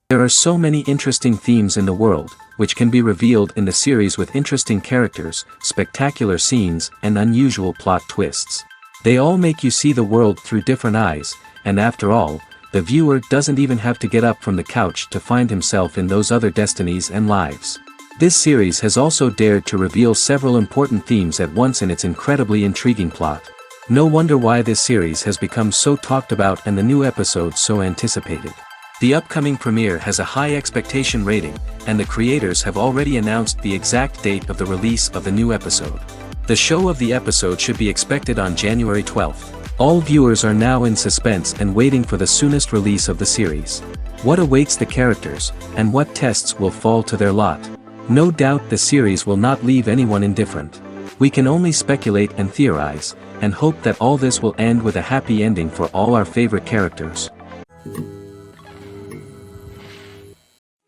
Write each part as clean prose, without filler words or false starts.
There are so many interesting themes in the world, which can be revealed in the series with interesting characters, spectacular scenes, and unusual plot twists. They all make you see the world through different eyes, and after all, the viewer doesn't even have to get up from the couch to find himself in those other destinies and lives. This series has also dared to reveal several important themes at once in its incredibly intriguing plot. No wonder why this series has become so talked about and the new episodes so anticipated. The upcoming premiere has a high expectation rating, and the creators have already announced the exact date of the release of the new episode. The show of the episode should be expected on January 12th. All viewers are now in suspense and waiting for the soonest release of the series. What awaits the characters, and what tests will fall to their lot? No doubt the series will not leave anyone indifferent. We can only speculate and theorize, and hope that all this will end with a happy ending for all our favorite characters.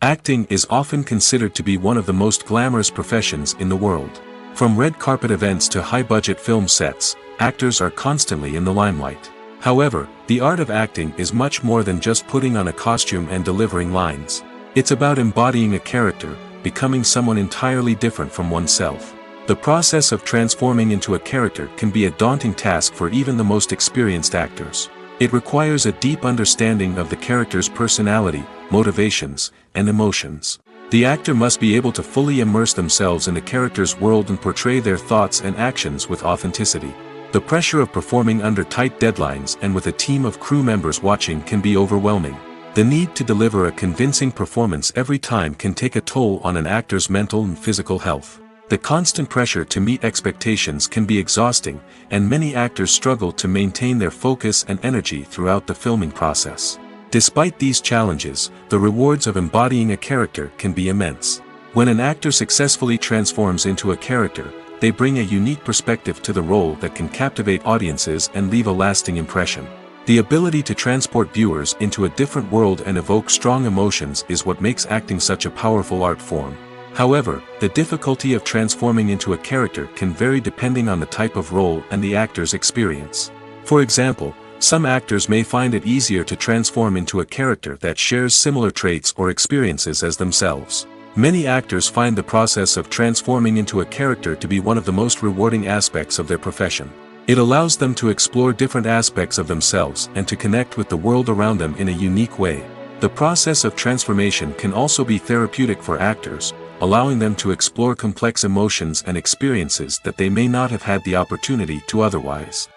Acting is often considered to be one of the most glamorous professions in the world. From red carpet events to high-budget film sets, actors are constantly in the limelight. However, the art of acting is much more than just putting on a costume and delivering lines. It's about embodying a character, becoming someone entirely different from oneself. The process of transforming into a character can be a daunting task for even the most experienced actors. It requires a deep understanding of the character's personality, motivations, and emotions. The actor must be able to fully immerse themselves in the character's world and portray their thoughts and actions with authenticity. The pressure of performing under tight deadlines and with a team of crew members watching can be overwhelming. The need to deliver a convincing performance every time can take a toll on an actor's mental and physical health. The constant pressure to meet expectations can be exhausting, and many actors struggle to maintain their focus and energy throughout the filming process. Despite these challenges, the rewards of embodying a character can be immense. When an actor successfully transforms into a character, they bring a unique perspective to the role that can captivate audiences and leave a lasting impression. The ability to transport viewers into a different world and evoke strong emotions is what makes acting such a powerful art form. However, the difficulty of transforming into a character can vary depending on the type of role and the actor's experience. For example, some actors may find it easier to transform into a character that shares similar traits or experiences as themselves. Many actors find the process of transforming into a character to be one of the most rewarding aspects of their profession. It allows them to explore different aspects of themselves and to connect with the world around them in a unique way. The process of transformation can also be therapeutic for actors, allowing them to explore complex emotions and experiences that they may not have had the opportunity to otherwise.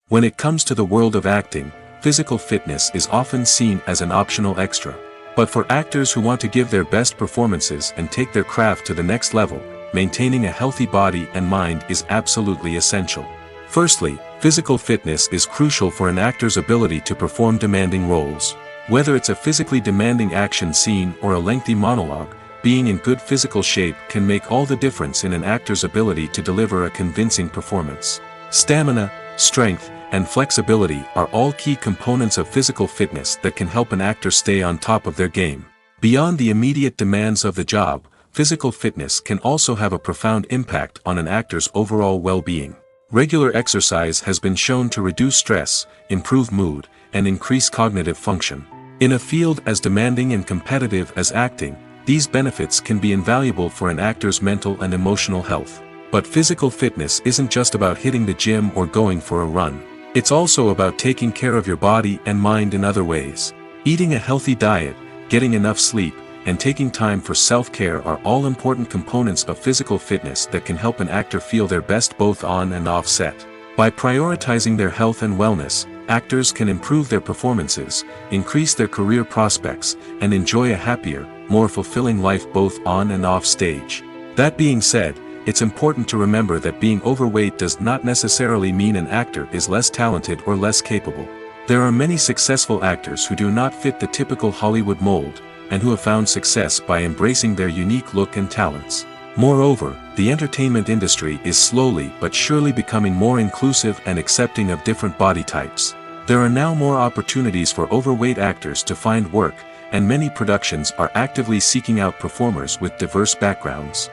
When it comes to the world of acting, physical fitness is often seen as an optional extra. But for actors who want to give their best performances and take their craft to the next level, maintaining a healthy body and mind is absolutely essential. Firstly, physical fitness is crucial for an actor's ability to perform demanding roles. Whether it's a physically demanding action scene or a lengthy monologue, being in good physical shape can make all the difference in an actor's ability to deliver a convincing performance. Stamina, strength, and flexibility are all key components of physical fitness that can help an actor stay on top of their game. Beyond the immediate demands of the job, physical fitness can also have a profound impact on an actor's overall well-being. Regular exercise has been shown to reduce stress, improve mood, and increase cognitive function. In a field as demanding and competitive as acting, these benefits can be invaluable for an actor's mental and emotional health. But physical fitness isn't just about hitting the gym or going for a run. It's also about taking care of your body and mind in other ways. Eating a healthy diet, getting enough sleep, and taking time for self-care are all important components of physical fitness that can help an actor feel their best both on and off set. By prioritizing their health and wellness, actors can improve their performances, increase their career prospects, and enjoy a happier, more fulfilling life both on and off stage. That being said, it's important to remember that being overweight does not necessarily mean an actor is less talented or less capable. There are many successful actors who do not fit the typical Hollywood mold, and who have found success by embracing their unique look and talents. Moreover, the entertainment industry is slowly but surely becoming more inclusive and accepting of different body types. There are now more opportunities for overweight actors to find work, and many productions are actively seeking out performers with diverse backgrounds.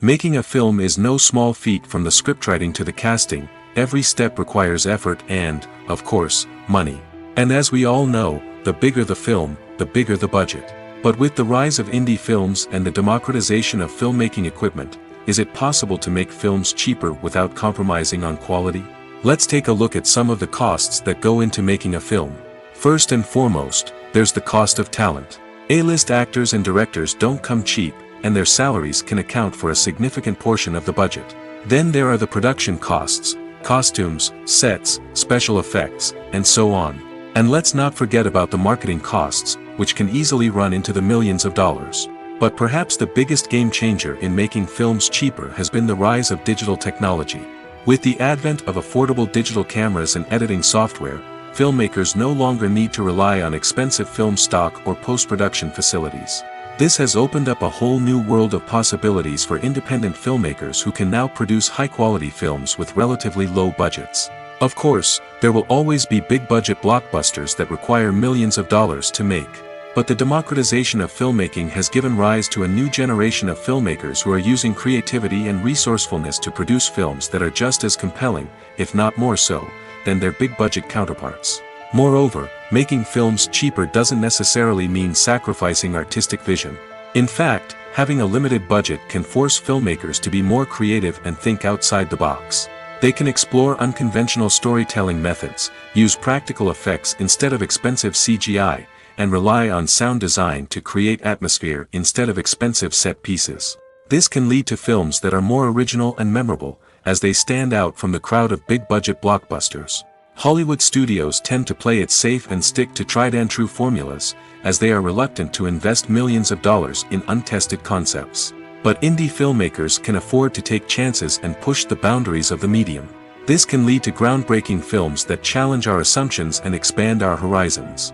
Making a film is no small feat. From the scriptwriting to the casting, every step requires effort and, of course, money. And as we all know, the bigger the film, the bigger the budget. But with the rise of indie films and the democratization of filmmaking equipment, is it possible to make films cheaper without compromising on quality? Let's take a look at some of the costs that go into making a film. First and foremost, there's the cost of talent. A-list actors and directors don't come cheap, and their salaries can account for a significant portion of the budget. Then there are the production costs, costumes, sets, special effects, and so on. And let's not forget about the marketing costs, which can easily run into the millions of dollars. But perhaps the biggest game changer in making films cheaper has been the rise of digital technology. With the advent of affordable digital cameras and editing software, filmmakers no longer need to rely on expensive film stock or post-production facilities. This has opened up a whole new world of possibilities for independent filmmakers who can now produce high-quality films with relatively low budgets. Of course, there will always be big-budget blockbusters that require millions of dollars to make. But the democratization of filmmaking has given rise to a new generation of filmmakers who are using creativity and resourcefulness to produce films that are just as compelling, if not more so, than their big-budget counterparts. Moreover, making films cheaper doesn't necessarily mean sacrificing artistic vision. In fact, having a limited budget can force filmmakers to be more creative and think outside the box. They can explore unconventional storytelling methods, use practical effects instead of expensive CGI, and rely on sound design to create atmosphere instead of expensive set pieces. This can lead to films that are more original and memorable, as they stand out from the crowd of big-budget blockbusters. Hollywood studios tend to play it safe and stick to tried-and-true formulas, as they are reluctant to invest millions of dollars in untested concepts. But indie filmmakers can afford to take chances and push the boundaries of the medium. This can lead to groundbreaking films that challenge our assumptions and expand our horizons.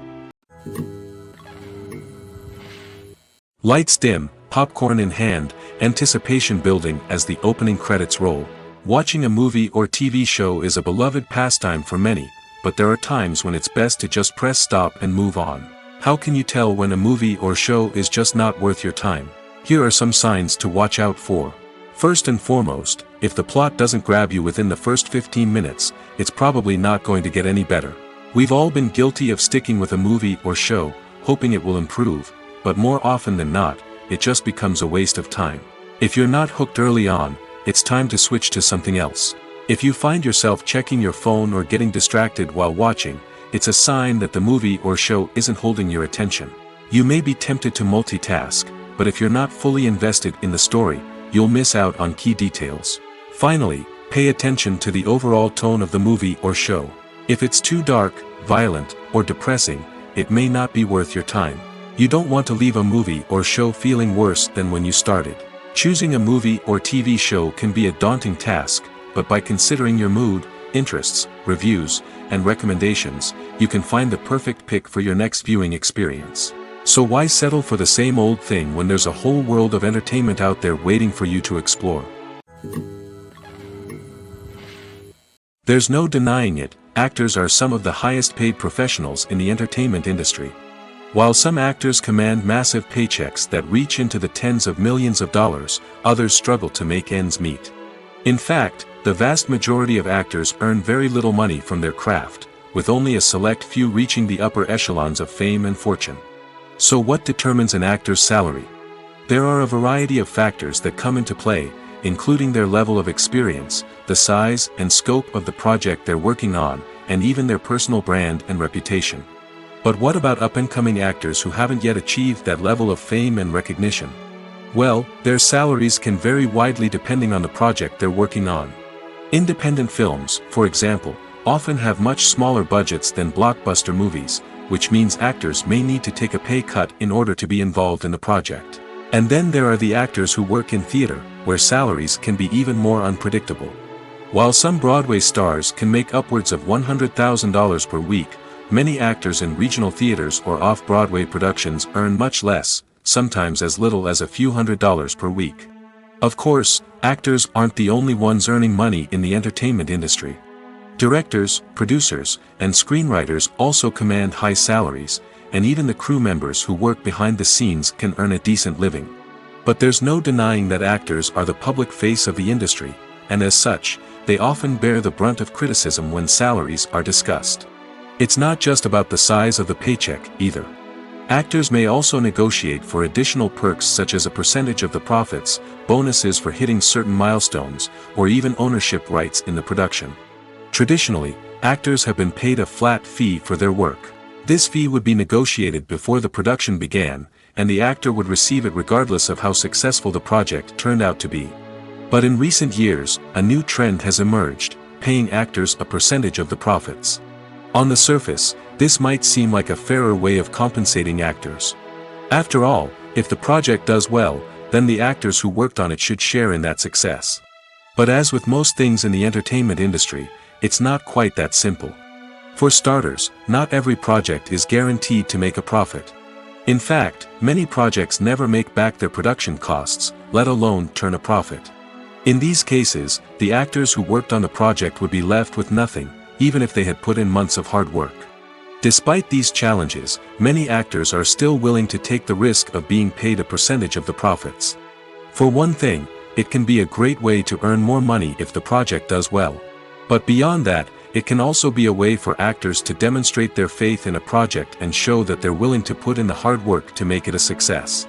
Lights dim, popcorn in hand, anticipation building as the opening credits roll. Watching a movie or TV show is a beloved pastime for many, but there are times when it's best to just press stop and move on. How can you tell when a movie or show is just not worth your time? Here are some signs to watch out for. First and foremost, if the plot doesn't grab you within the first 15 minutes, it's probably not going to get any better. We've all been guilty of sticking with a movie or show, hoping it will improve, but more often than not, it just becomes a waste of time. If you're not hooked early on, it's time to switch to something else. If you find yourself checking your phone or getting distracted while watching, it's a sign that the movie or show isn't holding your attention. You may be tempted to multitask, but if you're not fully invested in the story, you'll miss out on key details. Finally, pay attention to the overall tone of the movie or show. If it's too dark, violent, or depressing, it may not be worth your time. You don't want to leave a movie or show feeling worse than when you started. Choosing a movie or TV show can be a daunting task, but by considering your mood, interests, reviews, and recommendations, you can find the perfect pick for your next viewing experience. So why settle for the same old thing when there's a whole world of entertainment out there waiting for you to explore? There's no denying it, actors are some of the highest paid professionals in the entertainment industry. While some actors command massive paychecks that reach into the tens of millions of dollars, others struggle to make ends meet. In fact, the vast majority of actors earn very little money from their craft, with only a select few reaching the upper echelons of fame and fortune. So what determines an actor's salary? There are a variety of factors that come into play, including their level of experience, the the size and scope of the project they're working on, and even their personal brand and reputation. But what about up-and-coming actors who haven't yet achieved that level of fame and recognition? Well, their salaries can vary widely depending on the project they're working on. Independent films, for example, often have much smaller budgets than blockbuster movies, which means actors may need to take a pay cut in order to be involved in the project. And then there are the actors who work in theater, where salaries can be even more unpredictable. While some Broadway stars can make upwards of $100,000 per week, many actors in regional theaters or off-Broadway productions earn much less, sometimes as little as a few $100s per week. Of course, actors aren't the only ones earning money in the entertainment industry. Directors, producers, and screenwriters also command high salaries, and even the crew members who work behind the scenes can earn a decent living. But there's no denying that actors are the public face of the industry, and as such, they often bear the brunt of criticism when salaries are discussed. It's not just about the size of the paycheck, either. Actors may also negotiate for additional perks such as a percentage of the profits, bonuses for hitting certain milestones, or even ownership rights in the production. Traditionally, actors have been paid a flat fee for their work. This fee would be negotiated before the production began, and the actor would receive it regardless of how successful the project turned out to be. But in recent years, a new trend has emerged, paying actors a percentage of the profits. On the surface, this might seem like a fairer way of compensating actors. After all, if the project does well, then the actors who worked on it should share in that success. But as with most things in the entertainment industry, it's not quite that simple. For starters, not every project is guaranteed to make a profit. In fact, many projects never make back their production costs, let alone turn a profit. In these cases, the actors who worked on the project would be left with nothing, even if they had put in months of hard work. Despite these challenges, many actors are still willing to take the risk of being paid a percentage of the profits. For one thing, it can be a great way to earn more money if the project does well. But beyond that, it can also be a way for actors to demonstrate their faith in a project and show that they're willing to put in the hard work to make it a success.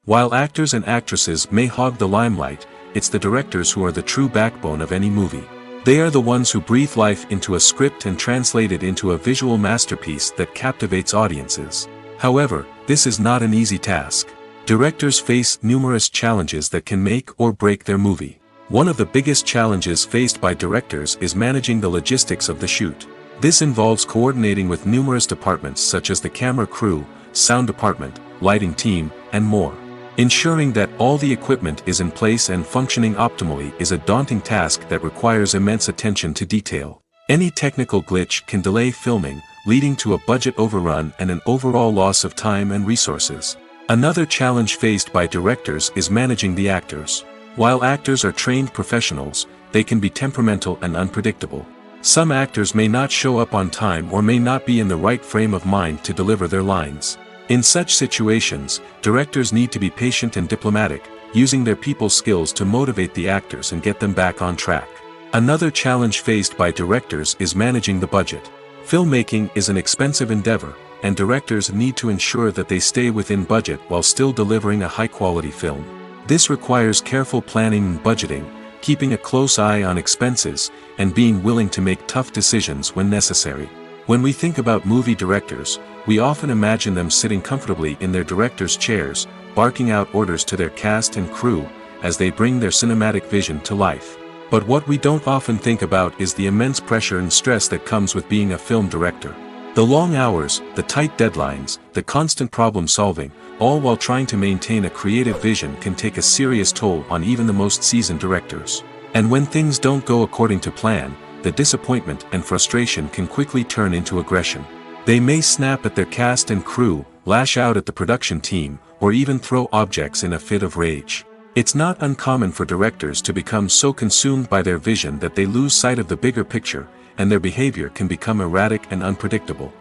While actors and actresses may hog the limelight, it's the directors who are the true backbone of any movie. They are the ones who breathe life into a script and translate it into a visual masterpiece that captivates audiences. However, this is not an easy task. Directors face numerous challenges that can make or break their movie. One of the biggest challenges faced by directors is managing the logistics of the shoot. This involves coordinating with numerous departments such as the camera crew, sound department, lighting team, and more. Ensuring that all the equipment is in place and functioning optimally is a daunting task that requires immense attention to detail. Any technical glitch can delay filming, leading to a budget overrun and an overall loss of time and resources. Another challenge faced by directors is managing the actors. While actors are trained professionals, they can be temperamental and unpredictable. Some actors may not show up on time or may not be in the right frame of mind to deliver their lines. In such situations, directors need to be patient and diplomatic, using their people skills to motivate the actors and get them back on track. Another challenge faced by directors is managing the budget. Filmmaking is an expensive endeavor, and directors need to ensure that they stay within budget while still delivering a high-quality film. This requires careful planning and budgeting, keeping a close eye on expenses, and being willing to make tough decisions when necessary. When we think about movie directors, we often imagine them sitting comfortably in their director's chairs, barking out orders to their cast and crew, as they bring their cinematic vision to life. But what we don't often think about is the immense pressure and stress that comes with being a film director. The long hours, the tight deadlines, the constant problem solving, all while trying to maintain a creative vision can take a serious toll on even the most seasoned directors. And when things don't go according to plan, the disappointment and frustration can quickly turn into aggression. They may snap at their cast and crew, lash out at the production team, or even throw objects in a fit of rage. It's not uncommon for directors to become so consumed by their vision that they lose sight of the bigger picture, and their behavior can become erratic and unpredictable.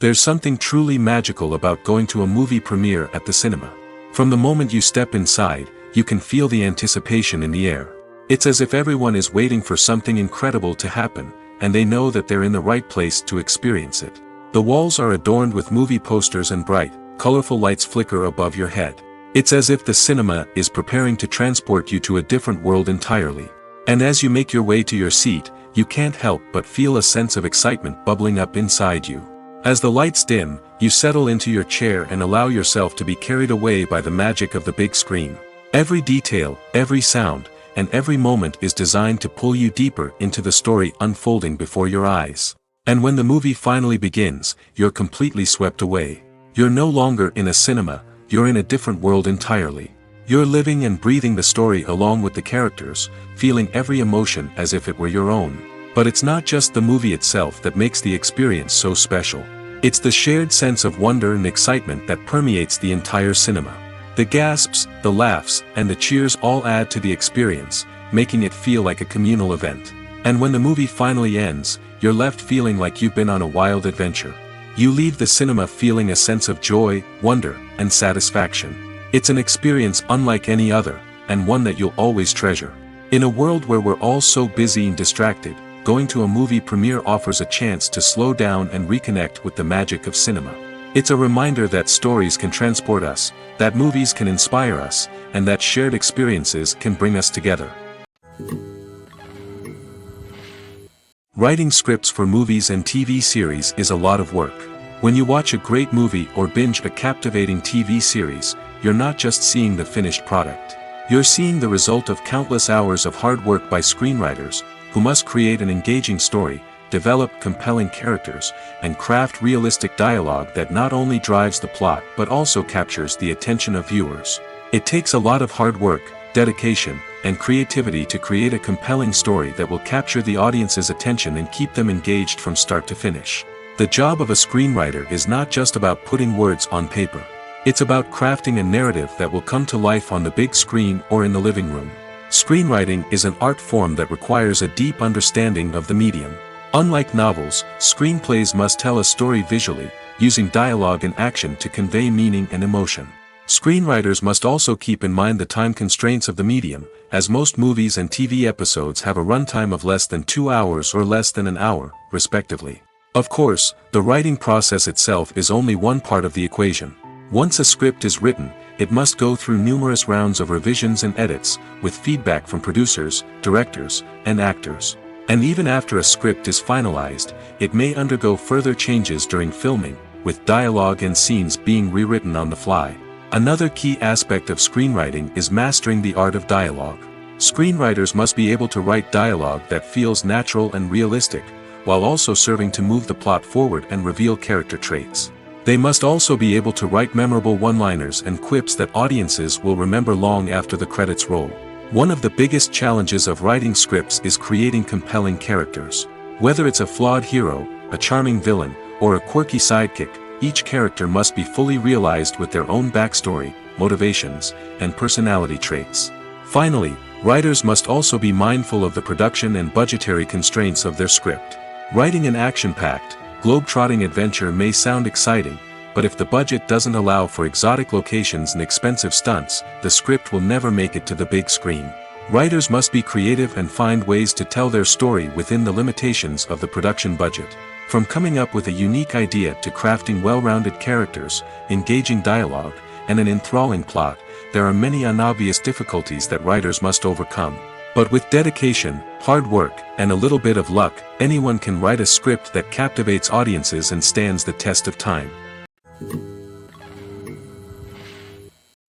There's something truly magical about going to a movie premiere at the cinema. From the moment you step inside, you can feel the anticipation in the air. It's as if everyone is waiting for something incredible to happen, and they know that they're in the right place to experience it. The walls are adorned with movie posters and bright, colorful lights flicker above your head. It's as if the cinema is preparing to transport you to a different world entirely. And as you make your way to your seat, you can't help but feel a sense of excitement bubbling up inside you. As the lights dim, you settle into your chair and allow yourself to be carried away by the magic of the big screen. Every detail, every sound, and every moment is designed to pull you deeper into the story unfolding before your eyes. And when the movie finally begins, you're completely swept away. You're no longer in a cinema, you're in a different world entirely. You're living and breathing the story along with the characters, feeling every emotion as if it were your own. But it's not just the movie itself that makes the experience so special. It's the shared sense of wonder and excitement that permeates the entire cinema. The gasps, the laughs, and the cheers all add to the experience, making it feel like a communal event. And when the movie finally ends, you're left feeling like you've been on a wild adventure. You leave the cinema feeling a sense of joy, wonder, and satisfaction. It's an experience unlike any other, and one that you'll always treasure. In a world where we're all so busy and distracted, going to a movie premiere offers a chance to slow down and reconnect with the magic of cinema. It's a reminder that stories can transport us, that movies can inspire us, and that shared experiences can bring us together. Writing scripts for movies and TV series is a lot of work. When you watch a great movie or binge a captivating TV series, you're not just seeing the finished product. You're seeing the result of countless hours of hard work by screenwriters, who must create an engaging story, develop compelling characters, and craft realistic dialogue that not only drives the plot but also captures the attention of viewers. It takes a lot of hard work, dedication, and creativity to create a compelling story that will capture the audience's attention and keep them engaged from start to finish. The job of a screenwriter is not just about putting words on paper. It's about crafting a narrative that will come to life on the big screen or in the living room. Screenwriting is an art form that requires a deep understanding of the medium. Unlike novels, screenplays must tell a story visually, using dialogue and action to convey meaning and emotion. Screenwriters must also keep in mind the time constraints of the medium, as most movies and TV episodes have a runtime of less than 2 hours or less than an hour, respectively. Of course, the writing process itself is only one part of the equation. Once a script is written, it must go through numerous rounds of revisions and edits, with feedback from producers, directors, and actors. And even after a script is finalized, it may undergo further changes during filming, with dialogue and scenes being rewritten on the fly. Another key aspect of screenwriting is mastering the art of dialogue. Screenwriters must be able to write dialogue that feels natural and realistic, while also serving to move the plot forward and reveal character traits. They must also be able to write memorable one-liners and quips that audiences will remember long after the credits roll. One of the biggest challenges of writing scripts is creating compelling characters. Whether it's a flawed hero, a charming villain, or a quirky sidekick, each character must be fully realized with their own backstory, motivations, and personality traits. Finally, writers must also be mindful of the production and budgetary constraints of their script. Writing an action-packed, globe-trotting adventure may sound exciting, but if the budget doesn't allow for exotic locations and expensive stunts, the script will never make it to the big screen. Writers must be creative and find ways to tell their story within the limitations of the production budget. From coming up with a unique idea to crafting well-rounded characters, engaging dialogue, and an enthralling plot, there are many unobvious difficulties that writers must overcome. But with dedication, hard work, and a little bit of luck, anyone can write a script that captivates audiences and stands the test of time.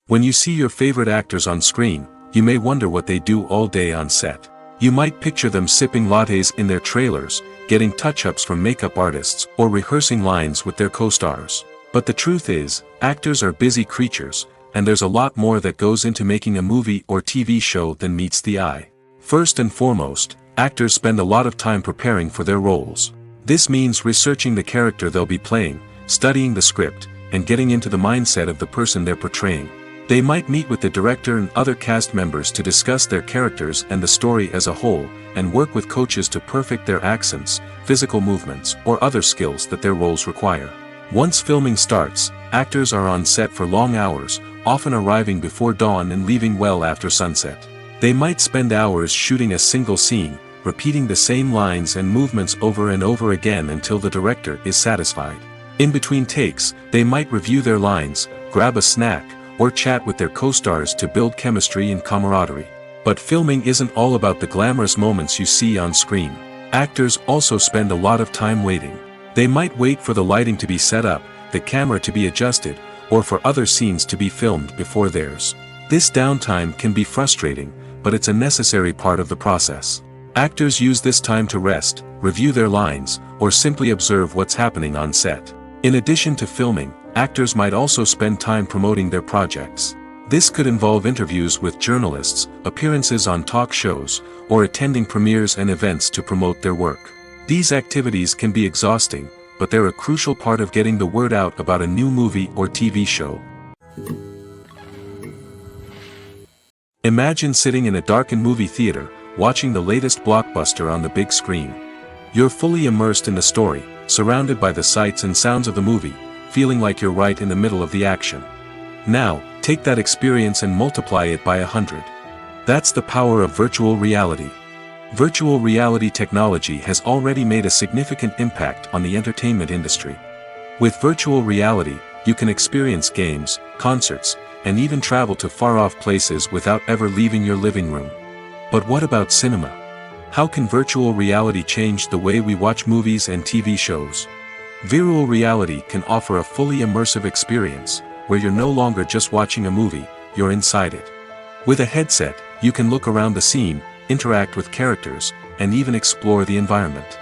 When you see your favorite actors on screen, you may wonder what they do all day on set. You might picture them sipping lattes in their trailers, getting touch-ups from makeup artists, or rehearsing lines with their co-stars. But the truth is, actors are busy creatures, and there's a lot more that goes into making a movie or TV show than meets the eye. First and foremost, actors spend a lot of time preparing for their roles. This means researching the character they'll be playing, studying the script, and getting into the mindset of the person they're portraying. They might meet with the director and other cast members to discuss their characters and the story as a whole, and work with coaches to perfect their accents, physical movements, or other skills that their roles require. Once filming starts, actors are on set for long hours, often arriving before dawn and leaving well after sunset. They might spend hours shooting a single scene, repeating the same lines and movements over and over again until the director is satisfied. In between takes, they might review their lines, grab a snack, or chat with their co-stars to build chemistry and camaraderie. But filming isn't all about the glamorous moments you see on screen. Actors also spend a lot of time waiting. They might wait for the lighting to be set up, the camera to be adjusted, or for other scenes to be filmed before theirs. This downtime can be frustrating, but it's a necessary part of the process. Actors use this time to rest, review their lines, or simply observe what's happening on set. In addition to filming, actors might also spend time promoting their projects. This could involve interviews with journalists, appearances on talk shows, or attending premieres and events to promote their work. These activities can be exhausting, but they're a crucial part of getting the word out about a new movie or TV show. Imagine sitting in a darkened movie theater, watching the latest blockbuster on the big screen. You're fully immersed in the story, surrounded by the sights and sounds of the movie, feeling like you're right in the middle of the action. Now, take that experience and multiply it by 100. That's the power of virtual reality. Virtual reality technology has already made a significant impact on the entertainment industry. With virtual reality, you can experience games, concerts, and even travel to far-off places without ever leaving your living room. But what about cinema? How can virtual reality change the way we watch movies and TV shows? Virtual reality can offer a fully immersive experience, where you're no longer just watching a movie, you're inside it. With a headset, you can look around the scene, interact with characters, and even explore the environment.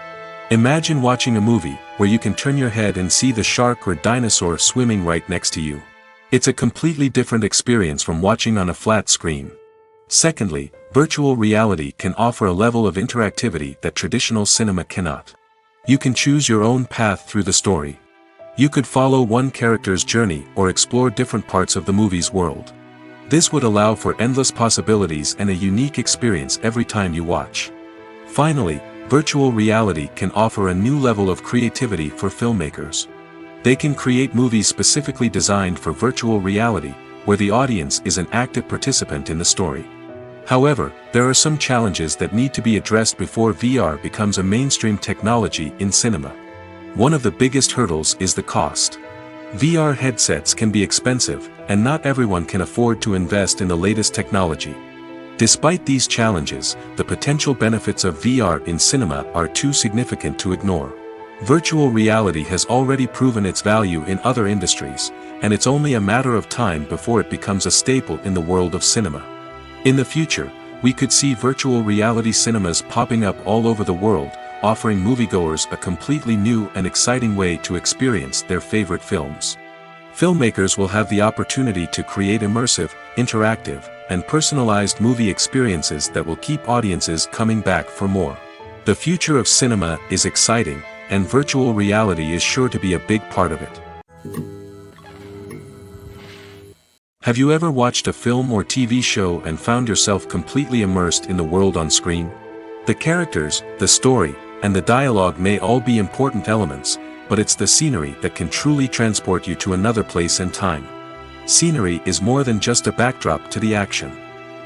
Imagine watching a movie, where you can turn your head and see the shark or dinosaur swimming right next to you. It's a completely different experience from watching on a flat screen. Secondly, virtual reality can offer a level of interactivity that traditional cinema cannot. You can choose your own path through the story. You could follow one character's journey or explore different parts of the movie's world. This would allow for endless possibilities and a unique experience every time you watch. Finally, virtual reality can offer a new level of creativity for filmmakers. They can create movies specifically designed for virtual reality, where the audience is an active participant in the story. However, there are some challenges that need to be addressed before VR becomes a mainstream technology in cinema. One of the biggest hurdles is the cost. VR headsets can be expensive, and not everyone can afford to invest in the latest technology. Despite these challenges, the potential benefits of VR in cinema are too significant to ignore. Virtual reality has already proven its value in other industries, and it's only a matter of time before it becomes a staple in the world of cinema. In the future, we could see virtual reality cinemas popping up all over the world, offering moviegoers a completely new and exciting way to experience their favorite films. Filmmakers will have the opportunity to create immersive, interactive, and personalized movie experiences that will keep audiences coming back for more. The future of cinema is exciting, and virtual reality is sure to be a big part of it. Have you ever watched a film or TV show and found yourself completely immersed in the world on screen? The characters, the story, and the dialogue may all be important elements, but it's the scenery that can truly transport you to another place and time. Scenery is more than just a backdrop to the action.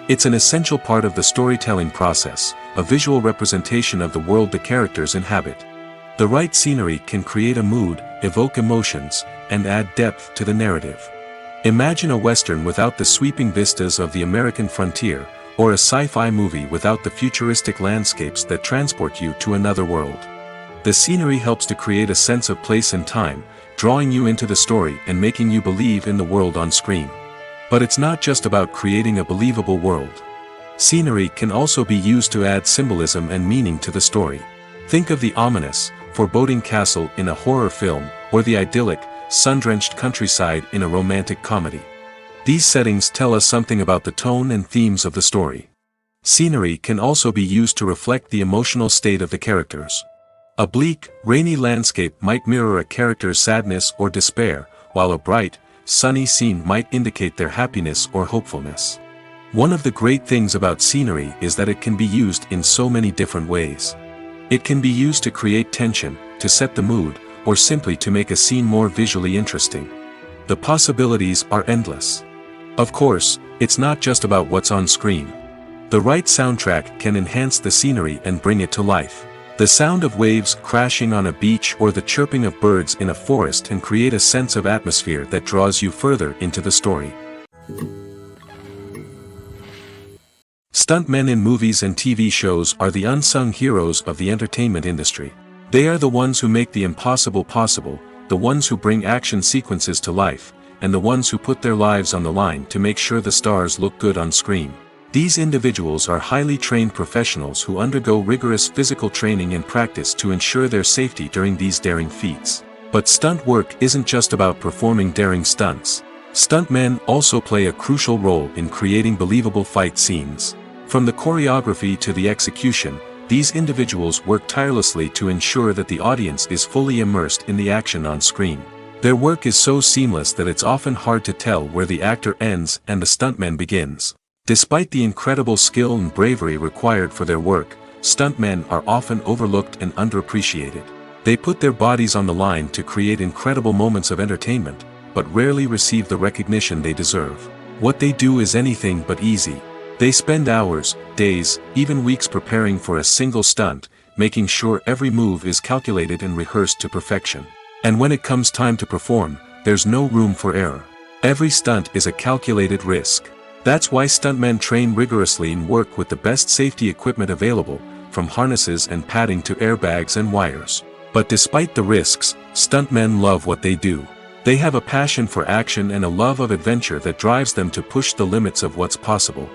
It's an essential part of the storytelling process, a visual representation of the world the characters inhabit. The right scenery can create a mood, evoke emotions, and add depth to the narrative. Imagine a Western without the sweeping vistas of the American frontier, or a sci-fi movie without the futuristic landscapes that transport you to another world. The scenery helps to create a sense of place and time, drawing you into the story and making you believe in the world on screen. But it's not just about creating a believable world. Scenery can also be used to add symbolism and meaning to the story. Think of the ominous, foreboding castle in a horror film, or the idyllic, sun-drenched countryside in a romantic comedy. These settings tell us something about the tone and themes of the story. Scenery can also be used to reflect the emotional state of the characters. A bleak, rainy landscape might mirror a character's sadness or despair, while a bright, sunny scene might indicate their happiness or hopefulness. One of the great things about scenery is that it can be used in so many different ways. It can be used to create tension, to set the mood, or simply to make a scene more visually interesting. The possibilities are endless. Of course, it's not just about what's on screen. The right soundtrack can enhance the scenery and bring it to life. The sound of waves crashing on a beach or the chirping of birds in a forest can create a sense of atmosphere that draws you further into the story. Stuntmen in movies and TV shows are the unsung heroes of the entertainment industry. They are the ones who make the impossible possible, the ones who bring action sequences to life, and the ones who put their lives on the line to make sure the stars look good on screen. These individuals are highly trained professionals who undergo rigorous physical training and practice to ensure their safety during these daring feats. But stunt work isn't just about performing daring stunts. Stuntmen also play a crucial role in creating believable fight scenes. From the choreography to the execution, these individuals work tirelessly to ensure that the audience is fully immersed in the action on screen. Their work is so seamless that it's often hard to tell where the actor ends and the stuntman begins. Despite the incredible skill and bravery required for their work, stuntmen are often overlooked and underappreciated. They put their bodies on the line to create incredible moments of entertainment, but rarely receive the recognition they deserve. What they do is anything but easy. They spend hours, days, even weeks preparing for a single stunt, making sure every move is calculated and rehearsed to perfection. And when it comes time to perform, there's no room for error. Every stunt is a calculated risk. That's why stuntmen train rigorously and work with the best safety equipment available, from harnesses and padding to airbags and wires. But despite the risks, stuntmen love what they do. They have a passion for action and a love of adventure that drives them to push the limits of what's possible.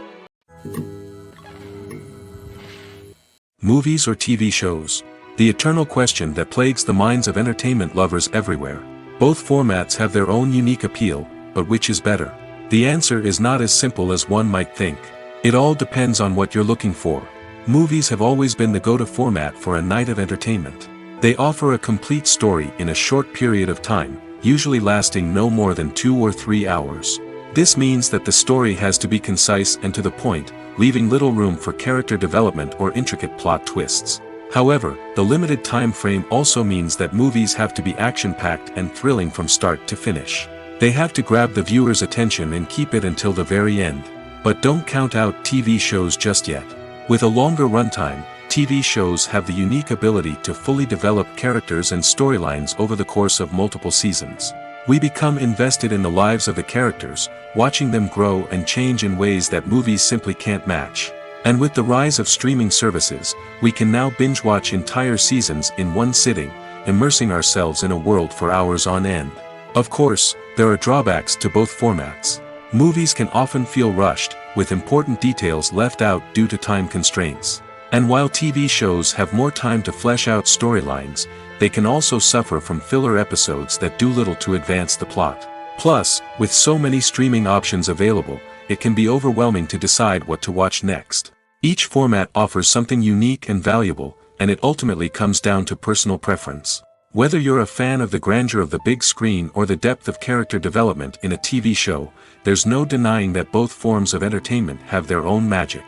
Movies or TV shows? The eternal question that plagues the minds of entertainment lovers everywhere. Both formats have their own unique appeal, but which is better? The answer is not as simple as one might think. It all depends on what you're looking for. Movies have always been the go-to format for a night of entertainment. They offer a complete story in a short period of time, usually lasting no more than 2 or 3 hours. This means that the story has to be concise and to the point, leaving little room for character development or intricate plot twists. However, the limited time frame also means that movies have to be action-packed and thrilling from start to finish. They have to grab the viewer's attention and keep it until the very end. But don't count out TV shows just yet. With a longer runtime, TV shows have the unique ability to fully develop characters and storylines over the course of multiple seasons. We become invested in the lives of the characters, watching them grow and change in ways that movies simply can't match. And with the rise of streaming services, we can now binge-watch entire seasons in one sitting, immersing ourselves in a world for hours on end. Of course, there are drawbacks to both formats. Movies can often feel rushed, with important details left out due to time constraints. And while TV shows have more time to flesh out storylines, they can also suffer from filler episodes that do little to advance the plot. Plus, with so many streaming options available, it can be overwhelming to decide what to watch next. Each format offers something unique and valuable, and it ultimately comes down to personal preference. Whether you're a fan of the grandeur of the big screen or the depth of character development in a TV show, there's no denying that both forms of entertainment have their own magic.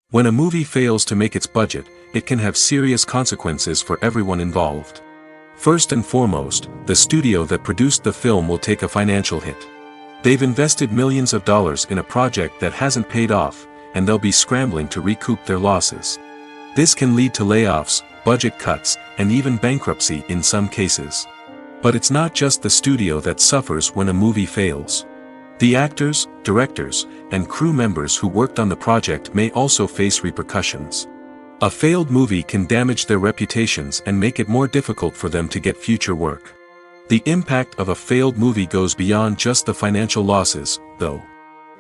When a movie fails to make its budget, it can have serious consequences for everyone involved. First and foremost, the studio that produced the film will take a financial hit. They've invested millions of dollars in a project that hasn't paid off, and they'll be scrambling to recoup their losses. This can lead to layoffs, budget cuts, and even bankruptcy in some cases. But it's not just the studio that suffers when a movie fails. The actors, directors, and crew members who worked on the project may also face repercussions. A failed movie can damage their reputations and make it more difficult for them to get future work. The impact of a failed movie goes beyond just the financial losses, though.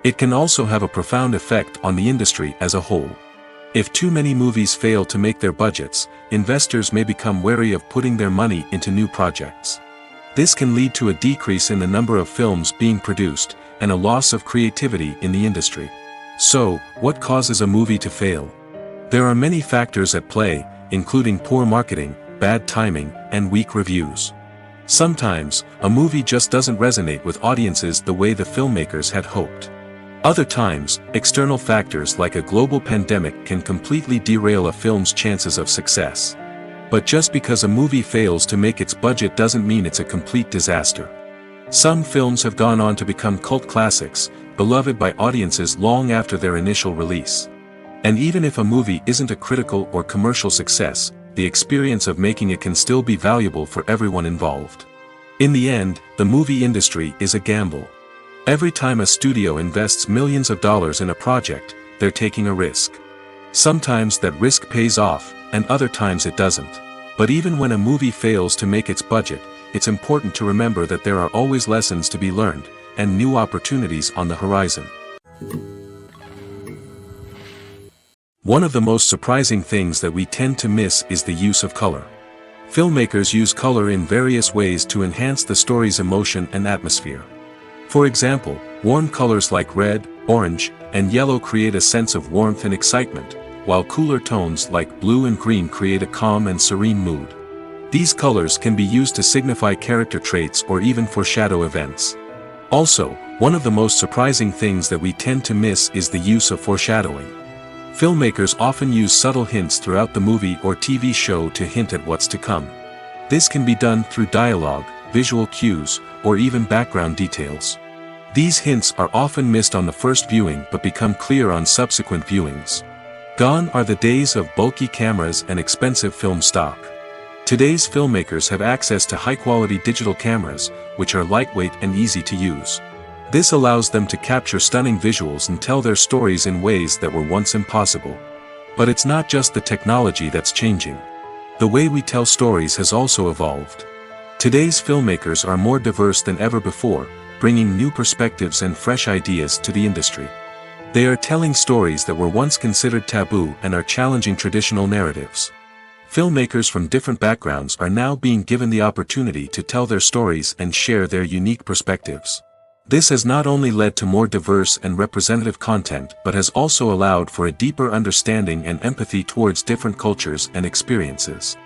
It can also have a profound effect on the industry as a whole. If too many movies fail to make their budgets, investors may become wary of putting their money into new projects. This can lead to a decrease in the number of films being produced, and a loss of creativity in the industry. So, what causes a movie to fail? There are many factors at play, including poor marketing, bad timing, and weak reviews. Sometimes, a movie just doesn't resonate with audiences the way the filmmakers had hoped. Other times, external factors like a global pandemic can completely derail a film's chances of success. But just because a movie fails to make its budget doesn't mean it's a complete disaster. Some films have gone on to become cult classics, beloved by audiences long after their initial release. And even if a movie isn't a critical or commercial success, the experience of making it can still be valuable for everyone involved. In the end, the movie industry is a gamble. Every time a studio invests millions of dollars in a project, they're taking a risk. Sometimes that risk pays off, and other times it doesn't. But even when a movie fails to make its budget, it's important to remember that there are always lessons to be learned, and new opportunities on the horizon. One of the most surprising things that we tend to miss is the use of color. Filmmakers use color in various ways to enhance the story's emotion and atmosphere. For example, warm colors like red, orange, and yellow create a sense of warmth and excitement, while cooler tones like blue and green create a calm and serene mood. These colors can be used to signify character traits or even foreshadow events. Also, one of the most surprising things that we tend to miss is the use of foreshadowing. Filmmakers often use subtle hints throughout the movie or TV show to hint at what's to come. This can be done through dialogue, visual cues, or even background details. These hints are often missed on the first viewing but become clear on subsequent viewings. Gone are the days of bulky cameras and expensive film stock. Today's filmmakers have access to high-quality digital cameras, which are lightweight and easy to use. This allows them to capture stunning visuals and tell their stories in ways that were once impossible. But it's not just the technology that's changing. The way we tell stories has also evolved. Today's filmmakers are more diverse than ever before, bringing new perspectives and fresh ideas to the industry. They are telling stories that were once considered taboo and are challenging traditional narratives. Filmmakers from different backgrounds are now being given the opportunity to tell their stories and share their unique perspectives. This has not only led to more diverse and representative content but has also allowed for a deeper understanding and empathy towards different cultures and experiences.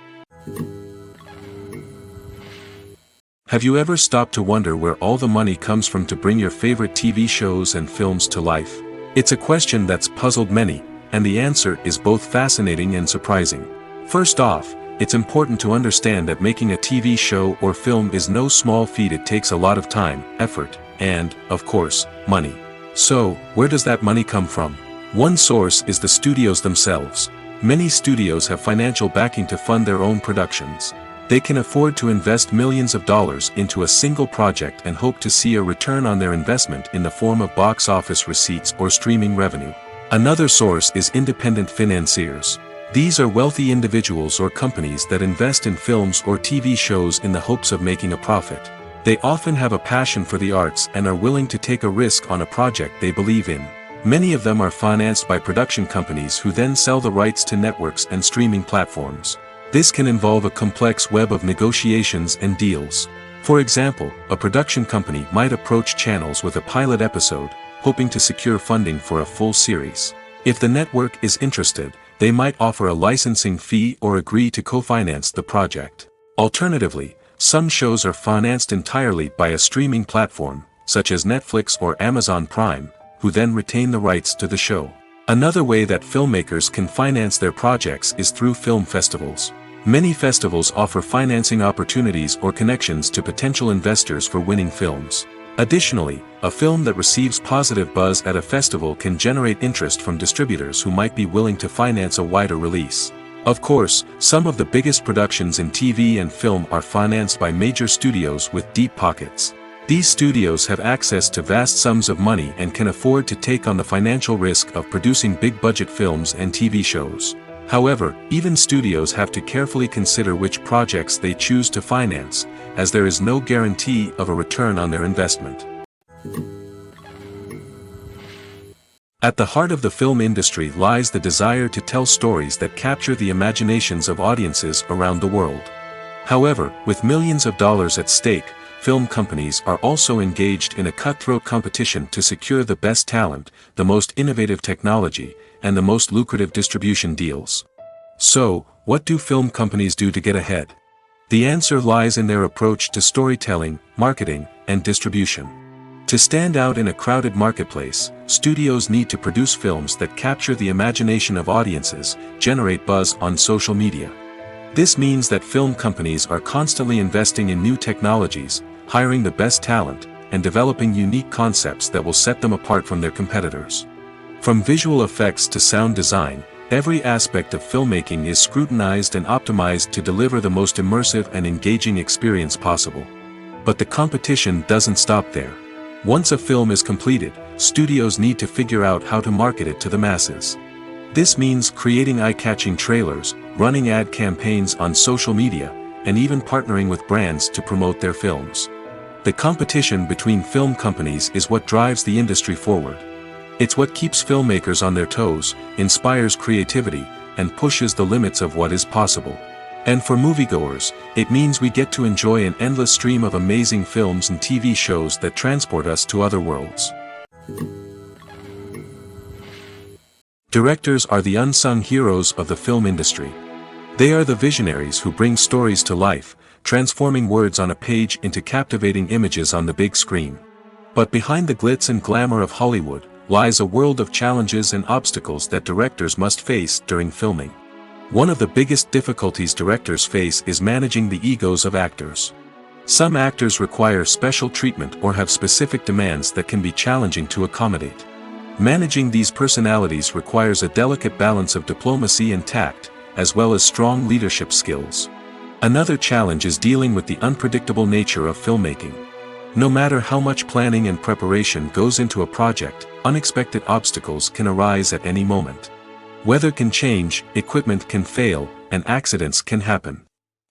Have you ever stopped to wonder where all the money comes from to bring your favorite TV shows and films to life? It's a question that's puzzled many, and the answer is both fascinating and surprising. First off, it's important to understand that making a TV show or film is no small feat. It takes a lot of time, effort, and, of course, money. So, where does that money come from? One source is the studios themselves. Many studios have financial backing to fund their own productions. They can afford to invest millions of dollars into a single project and hope to see a return on their investment in the form of box office receipts or streaming revenue. Another source is independent financiers. These are wealthy individuals or companies that invest in films or TV shows in the hopes of making a profit. They often have a passion for the arts and are willing to take a risk on a project they believe in. Many of them are financed by production companies who then sell the rights to networks and streaming platforms. This can involve a complex web of negotiations and deals. For example, a production company might approach channels with a pilot episode, hoping to secure funding for a full series. If the network is interested, they might offer a licensing fee or agree to co-finance the project. Alternatively, some shows are financed entirely by a streaming platform, such as Netflix or Amazon Prime, who then retain the rights to the show. Another way that filmmakers can finance their projects is through film festivals. Many festivals offer financing opportunities or connections to potential investors for winning films. Additionally, a film that receives positive buzz at a festival can generate interest from distributors who might be willing to finance a wider release. Of course, some of the biggest productions in TV and film are financed by major studios with deep pockets. These studios have access to vast sums of money and can afford to take on the financial risk of producing big-budget films and TV shows. However, even studios have to carefully consider which projects they choose to finance, as there is no guarantee of a return on their investment. At the heart of the film industry lies the desire to tell stories that capture the imaginations of audiences around the world. However, with millions of dollars at stake, film companies are also engaged in a cutthroat competition to secure the best talent, the most innovative technology, and the most lucrative distribution deals. So, what do film companies do to get ahead? The answer lies in their approach to storytelling, marketing, and distribution. To stand out in a crowded marketplace, studios need to produce films that capture the imagination of audiences, generate buzz on social media. This means that film companies are constantly investing in new technologies, hiring the best talent, and developing unique concepts that will set them apart from their competitors. From visual effects to sound design, every aspect of filmmaking is scrutinized and optimized to deliver the most immersive and engaging experience possible. But the competition doesn't stop there. Once a film is completed, studios need to figure out how to market it to the masses. This means creating eye-catching trailers, running ad campaigns on social media, and even partnering with brands to promote their films. The competition between film companies is what drives the industry forward. It's what keeps filmmakers on their toes, inspires creativity, and pushes the limits of what is possible. And for moviegoers, it means we get to enjoy an endless stream of amazing films and TV shows that transport us to other worlds. Directors are the unsung heroes of the film industry. They are the visionaries who bring stories to life, transforming words on a page into captivating images on the big screen. But behind the glitz and glamour of Hollywood lies a world of challenges and obstacles that directors must face during filming. One of the biggest difficulties directors face is managing the egos of actors. Some actors require special treatment or have specific demands that can be challenging to accommodate. Managing these personalities requires a delicate balance of diplomacy and tact, as well as strong leadership skills. Another challenge is dealing with the unpredictable nature of filmmaking. No matter how much planning and preparation goes into a project, unexpected obstacles can arise at any moment. Weather can change, equipment can fail, and accidents can happen.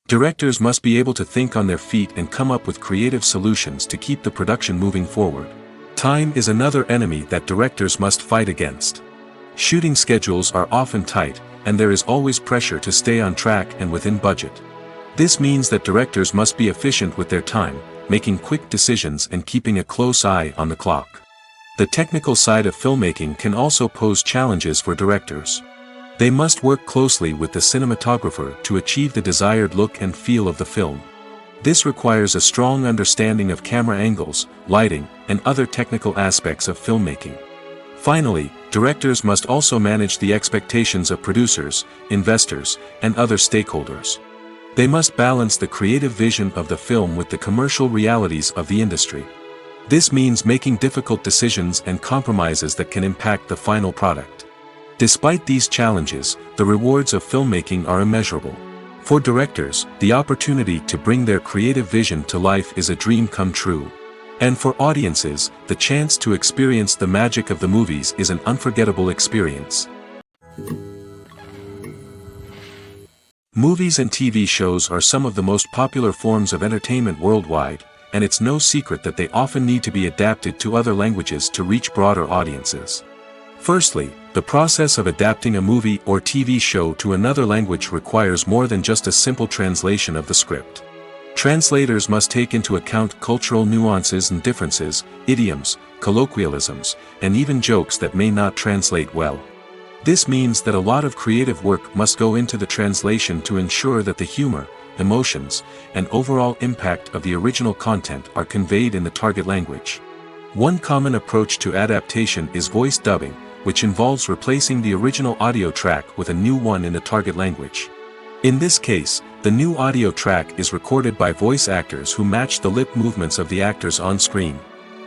Directors must be able to think on their feet and come up with creative solutions to keep the production moving forward. Time is another enemy that directors must fight against. Shooting schedules are often tight, and there is always pressure to stay on track and within budget. This means that directors must be efficient with their time, making quick decisions and keeping a close eye on the clock. The technical side of filmmaking can also pose challenges for directors. They must work closely with the cinematographer to achieve the desired look and feel of the film. This requires a strong understanding of camera angles, lighting, and other technical aspects of filmmaking. Finally, directors must also manage the expectations of producers, investors, and other stakeholders. They must balance the creative vision of the film with the commercial realities of the industry. This means making difficult decisions and compromises that can impact the final product. Despite these challenges, the rewards of filmmaking are immeasurable. For directors, the opportunity to bring their creative vision to life is a dream come true. And for audiences, the chance to experience the magic of the movies is an unforgettable experience. Movies and TV shows are some of the most popular forms of entertainment worldwide, and it's no secret that they often need to be adapted to other languages to reach broader audiences. Firstly, the process of adapting a movie or TV show to another language requires more than just a simple translation of the script. Translators must take into account cultural nuances and differences, idioms, colloquialisms, and even jokes that may not translate well. This means that a lot of creative work must go into the translation to ensure that the humor, emotions, and overall impact of the original content are conveyed in the target language. One common approach to adaptation is voice dubbing, which involves replacing the original audio track with a new one in the target language. In this case, the new audio track is recorded by voice actors who match the lip movements of the actors on screen.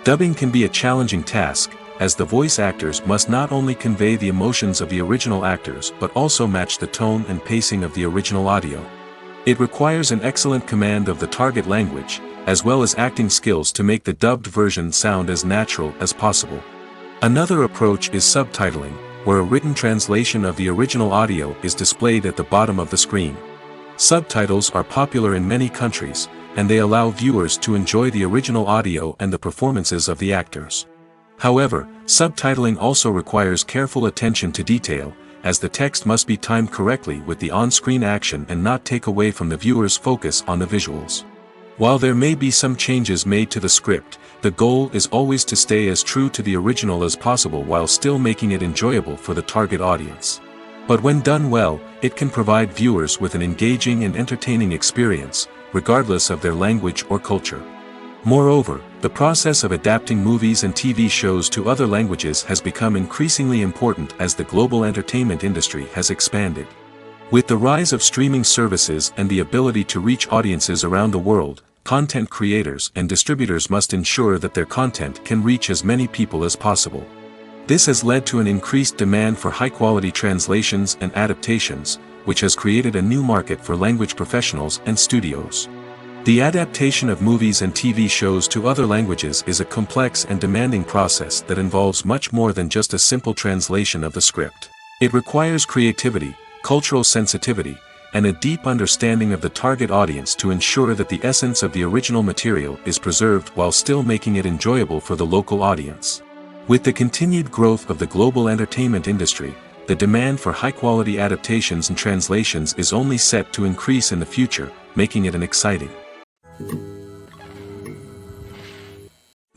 Dubbing can be a challenging task, as the voice actors must not only convey the emotions of the original actors but also match the tone and pacing of the original audio. It requires an excellent command of the target language, as well as acting skills to make the dubbed version sound as natural as possible. Another approach is subtitling, where a written translation of the original audio is displayed at the bottom of the screen. Subtitles are popular in many countries, and they allow viewers to enjoy the original audio and the performances of the actors. However, subtitling also requires careful attention to detail, as the text must be timed correctly with the on-screen action and not take away from the viewer's focus on the visuals. While there may be some changes made to the script, the goal is always to stay as true to the original as possible while still making it enjoyable for the target audience. But when done well, it can provide viewers with an engaging and entertaining experience, regardless of their language or culture. Moreover, the process of adapting movies and TV shows to other languages has become increasingly important as the global entertainment industry has expanded. With the rise of streaming services and the ability to reach audiences around the world, content creators and distributors must ensure that their content can reach as many people as possible. This has led to an increased demand for high-quality translations and adaptations, which has created a new market for language professionals and studios. The adaptation of movies and TV shows to other languages is a complex and demanding process that involves much more than just a simple translation of the script. It requires creativity, cultural sensitivity, and a deep understanding of the target audience to ensure that the essence of the original material is preserved while still making it enjoyable for the local audience. With the continued growth of the global entertainment industry, the demand for high-quality adaptations and translations is only set to increase in the future, making it an exciting.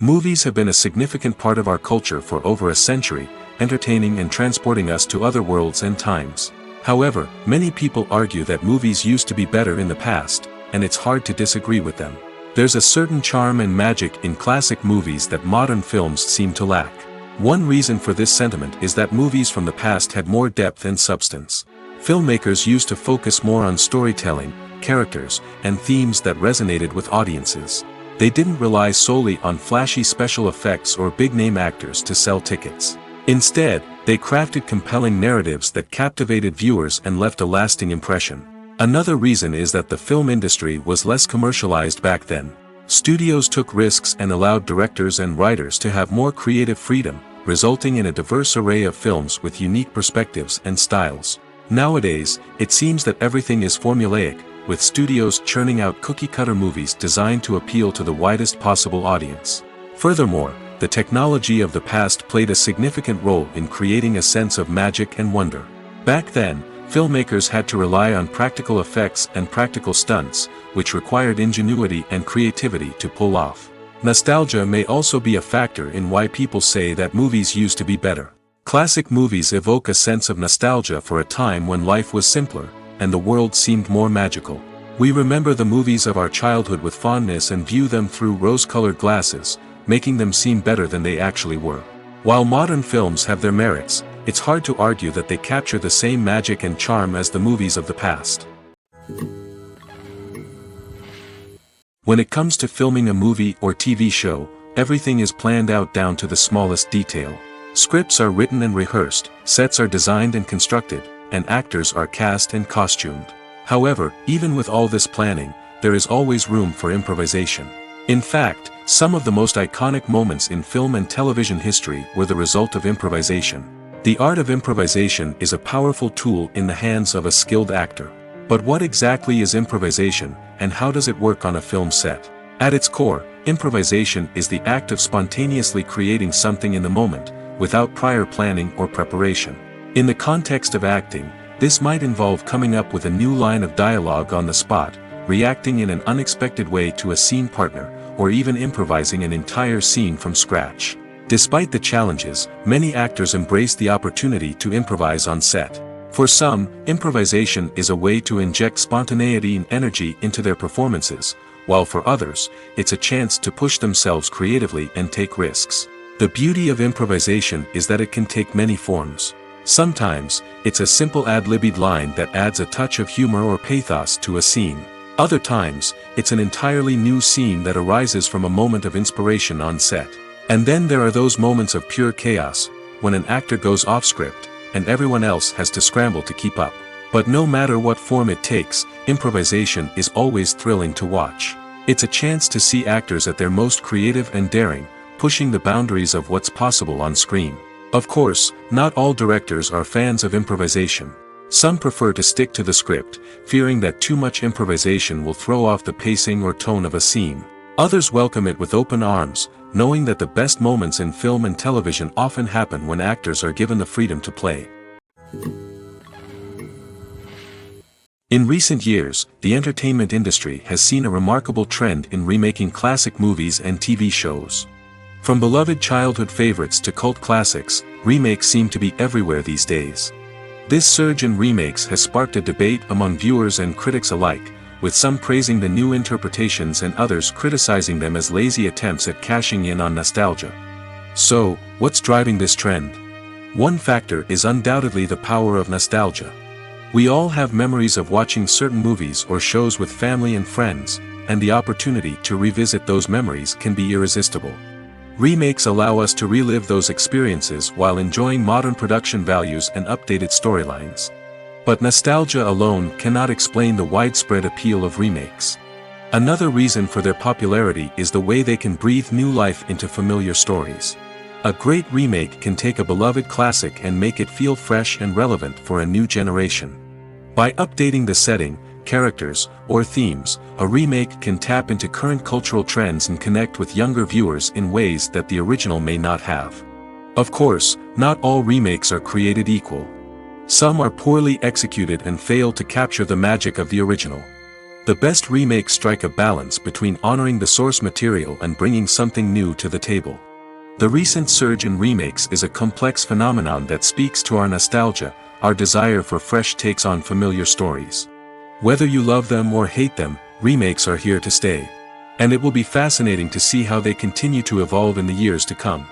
Movies have been a significant part of our culture for over a century, entertaining and transporting us to other worlds and times. However, many people argue that movies used to be better in the past, and it's hard to disagree with them. There's a certain charm and magic in classic movies that modern films seem to lack. One reason for this sentiment is that movies from the past had more depth and substance. Filmmakers used to focus more on storytelling, characters, and themes that resonated with audiences. They didn't rely solely on flashy special effects or big-name actors to sell tickets. Instead, they crafted compelling narratives that captivated viewers and left a lasting impression. Another reason is that the film industry was less commercialized back then. Studios took risks and allowed directors and writers to have more creative freedom, resulting in a diverse array of films with unique perspectives and styles. Nowadays, it seems that everything is formulaic, with studios churning out cookie-cutter movies designed to appeal to the widest possible audience. Furthermore, the technology of the past played a significant role in creating a sense of magic and wonder. Back then, filmmakers had to rely on practical effects and practical stunts, which required ingenuity and creativity to pull off. Nostalgia may also be a factor in why people say that movies used to be better. Classic movies evoke a sense of nostalgia for a time when life was simpler, and the world seemed more magical. We remember the movies of our childhood with fondness and view them through rose-colored glasses, making them seem better than they actually were. While modern films have their merits, it's hard to argue that they capture the same magic and charm as the movies of the past. When it comes to filming a movie or TV show, everything is planned out down to the smallest detail. Scripts are written and rehearsed, sets are designed and constructed, and actors are cast and costumed. However, even with all this planning, there is always room for improvisation. In fact, some of the most iconic moments in film and television history were the result of improvisation. The art of improvisation is a powerful tool in the hands of a skilled actor. But what exactly is improvisation, and how does it work on a film set? At its core, improvisation is the act of spontaneously creating something in the moment, without prior planning or preparation. In the context of acting, this might involve coming up with a new line of dialogue on the spot, reacting in an unexpected way to a scene partner, or even improvising an entire scene from scratch. Despite the challenges, many actors embrace the opportunity to improvise on set. For some, improvisation is a way to inject spontaneity and energy into their performances, while for others, it's a chance to push themselves creatively and take risks. The beauty of improvisation is that it can take many forms. Sometimes, it's a simple ad-libbed line that adds a touch of humor or pathos to a scene. Other times, it's an entirely new scene that arises from a moment of inspiration on set. And then there are those moments of pure chaos, when an actor goes off script, and everyone else has to scramble to keep up. But no matter what form it takes, improvisation is always thrilling to watch. It's a chance to see actors at their most creative and daring, pushing the boundaries of what's possible on screen. Of course, not all directors are fans of improvisation. Some prefer to stick to the script, fearing that too much improvisation will throw off the pacing or tone of a scene. Others welcome it with open arms, knowing that the best moments in film and television often happen when actors are given the freedom to play. In recent years, the entertainment industry has seen a remarkable trend in remaking classic movies and TV shows. From beloved childhood favorites to cult classics, remakes seem to be everywhere these days. This surge in remakes has sparked a debate among viewers and critics alike, with some praising the new interpretations and others criticizing them as lazy attempts at cashing in on nostalgia. So, what's driving this trend? One factor is undoubtedly the power of nostalgia. We all have memories of watching certain movies or shows with family and friends, and the opportunity to revisit those memories can be irresistible. Remakes allow us to relive those experiences while enjoying modern production values and updated storylines. But nostalgia alone cannot explain the widespread appeal of remakes. Another reason for their popularity is the way they can breathe new life into familiar stories. A great remake can take a beloved classic and make it feel fresh and relevant for a new generation. By updating the setting, characters, or themes, a remake can tap into current cultural trends and connect with younger viewers in ways that the original may not have. Of course, not all remakes are created equal. Some are poorly executed and fail to capture the magic of the original. The best remakes strike a balance between honoring the source material and bringing something new to the table. The recent surge in remakes is a complex phenomenon that speaks to our nostalgia, our desire for fresh takes on familiar stories. Whether you love them or hate them, remakes are here to stay. And it will be fascinating to see how they continue to evolve in the years to come.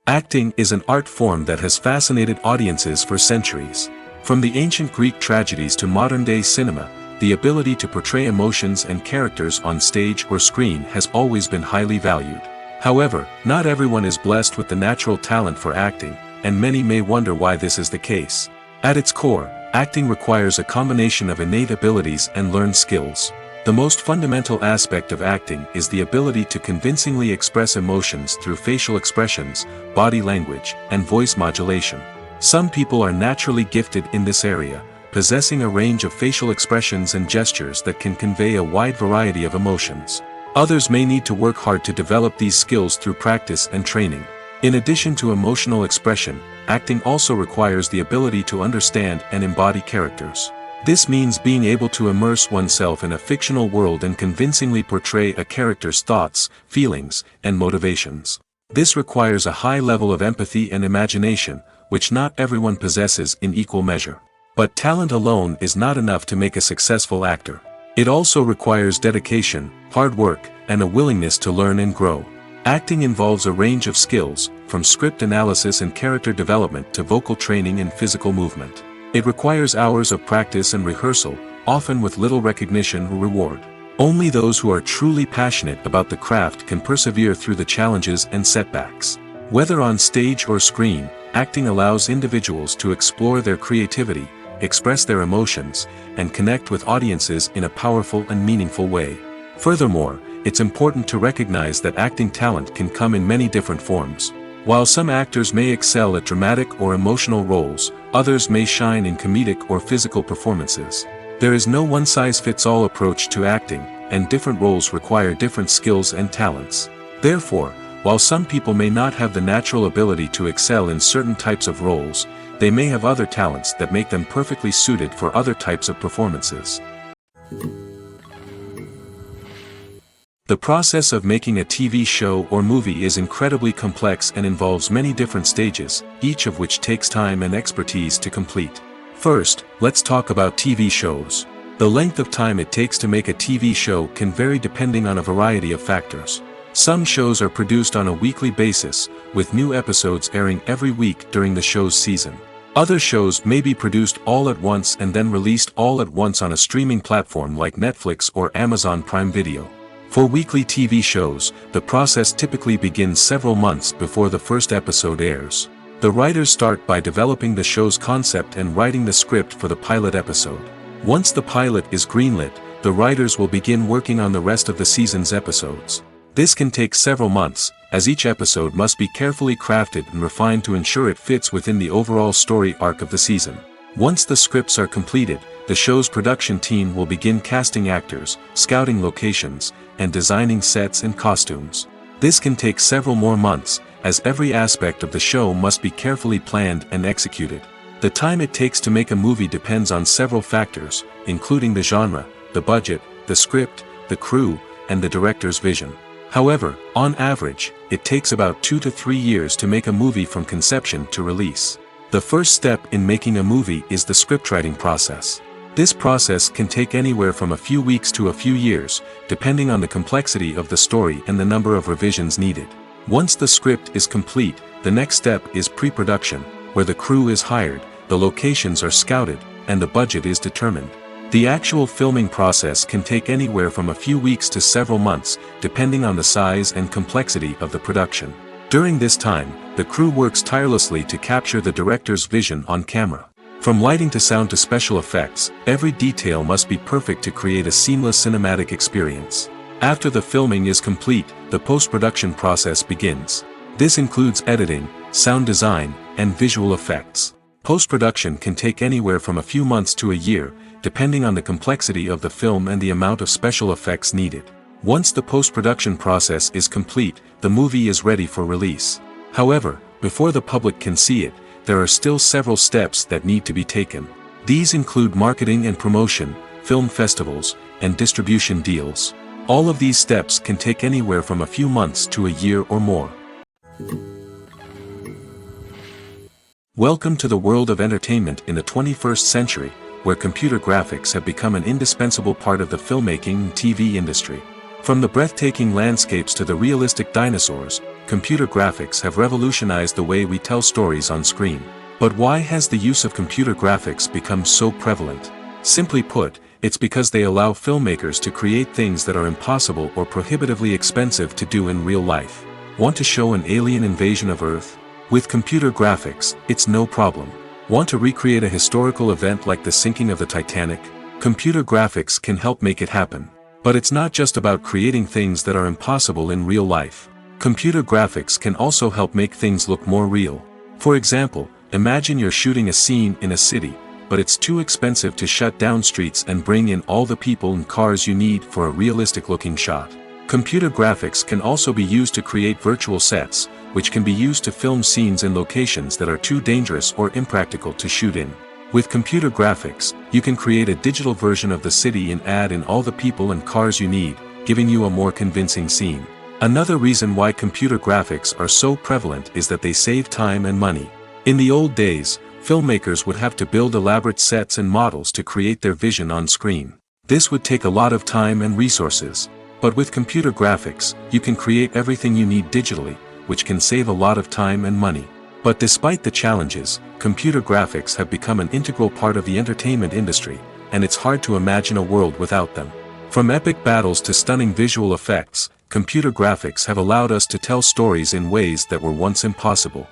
Acting is an art form that has fascinated audiences for centuries. From the ancient Greek tragedies to modern-day cinema, the ability to portray emotions and characters on stage or screen has always been highly valued. However, not everyone is blessed with the natural talent for acting, and many may wonder why this is the case. At its core, acting requires a combination of innate abilities and learned skills. The most fundamental aspect of acting is the ability to convincingly express emotions through facial expressions, body language, and voice modulation. Some people are naturally gifted in this area, possessing a range of facial expressions and gestures that can convey a wide variety of emotions. Others may need to work hard to develop these skills through practice and training. In addition to emotional expression, acting also requires the ability to understand and embody characters. This means being able to immerse oneself in a fictional world and convincingly portray a character's thoughts, feelings, and motivations. This requires a high level of empathy and imagination, which not everyone possesses in equal measure. But talent alone is not enough to make a successful actor. It also requires dedication, hard work, and a willingness to learn and grow. Acting involves a range of skills, from script analysis and character development to vocal training and physical movement. It requires hours of practice and rehearsal, often with little recognition or reward. Only those who are truly passionate about the craft can persevere through the challenges and setbacks. Whether on stage or screen, acting allows individuals to explore their creativity, express their emotions, and connect with audiences in a powerful and meaningful way. Furthermore, it's important to recognize that acting talent can come in many different forms. While some actors may excel at dramatic or emotional roles, others may shine in comedic or physical performances. There is no one-size-fits-all approach to acting, and different roles require different skills and talents. Therefore, while some people may not have the natural ability to excel in certain types of roles, they may have other talents that make them perfectly suited for other types of performances. The process of making a TV show or movie is incredibly complex and involves many different stages, each of which takes time and expertise to complete. First, let's talk about TV shows. The length of time it takes to make a TV show can vary depending on a variety of factors. Some shows are produced on a weekly basis, with new episodes airing every week during the show's season. Other shows may be produced all at once and then released all at once on a streaming platform like Netflix or Amazon Prime Video. For weekly TV shows, the process typically begins several months before the first episode airs. The writers start by developing the show's concept and writing the script for the pilot episode. Once the pilot is greenlit, the writers will begin working on the rest of the season's episodes. This can take several months, as each episode must be carefully crafted and refined to ensure it fits within the overall story arc of the season. Once the scripts are completed, the show's production team will begin casting actors, scouting locations, and designing sets and costumes. This can take several more months, as every aspect of the show must be carefully planned and executed. The time it takes to make a movie depends on several factors, including the genre, the budget, the script, the crew, and the director's vision. However, on average, it takes about 2 to 3 years to make a movie from conception to release. The first step in making a movie is the scriptwriting process. This process can take anywhere from a few weeks to a few years, depending on the complexity of the story and the number of revisions needed. Once the script is complete, the next step is pre-production, where the crew is hired, the locations are scouted, and the budget is determined. The actual filming process can take anywhere from a few weeks to several months, depending on the size and complexity of the production. During this time, the crew works tirelessly to capture the director's vision on camera. From lighting to sound to special effects, every detail must be perfect to create a seamless cinematic experience. After the filming is complete, the post-production process begins. This includes editing, sound design, and visual effects. Post-production can take anywhere from a few months to a year, depending on the complexity of the film and the amount of special effects needed. Once the post-production process is complete, the movie is ready for release. However, before the public can see it, there are still several steps that need to be taken. These include marketing and promotion, film festivals, and distribution deals. All of these steps can take anywhere from a few months to a year or more. Welcome to the world of entertainment in the 21st century, where computer graphics have become an indispensable part of the filmmaking and TV industry. From the breathtaking landscapes to the realistic dinosaurs, computer graphics have revolutionized the way we tell stories on screen. But why has the use of computer graphics become so prevalent? Simply put, it's because they allow filmmakers to create things that are impossible or prohibitively expensive to do in real life. Want to show an alien invasion of Earth? With computer graphics, it's no problem. Want to recreate a historical event like the sinking of the Titanic? Computer graphics can help make it happen. But it's not just about creating things that are impossible in real life. Computer graphics can also help make things look more real. For example, imagine you're shooting a scene in a city, but it's too expensive to shut down streets and bring in all the people and cars you need for a realistic-looking shot. Computer graphics can also be used to create virtual sets, which can be used to film scenes in locations that are too dangerous or impractical to shoot in. With computer graphics, you can create a digital version of the city and add in all the people and cars you need, giving you a more convincing scene. Another reason why computer graphics are so prevalent is that they save time and money. In the old days, filmmakers would have to build elaborate sets and models to create their vision on screen. This would take a lot of time and resources. But with computer graphics, you can create everything you need digitally, which can save a lot of time and money. But despite the challenges, computer graphics have become an integral part of the entertainment industry, and it's hard to imagine a world without them. From epic battles to stunning visual effects, computer graphics have allowed us to tell stories in ways that were once impossible.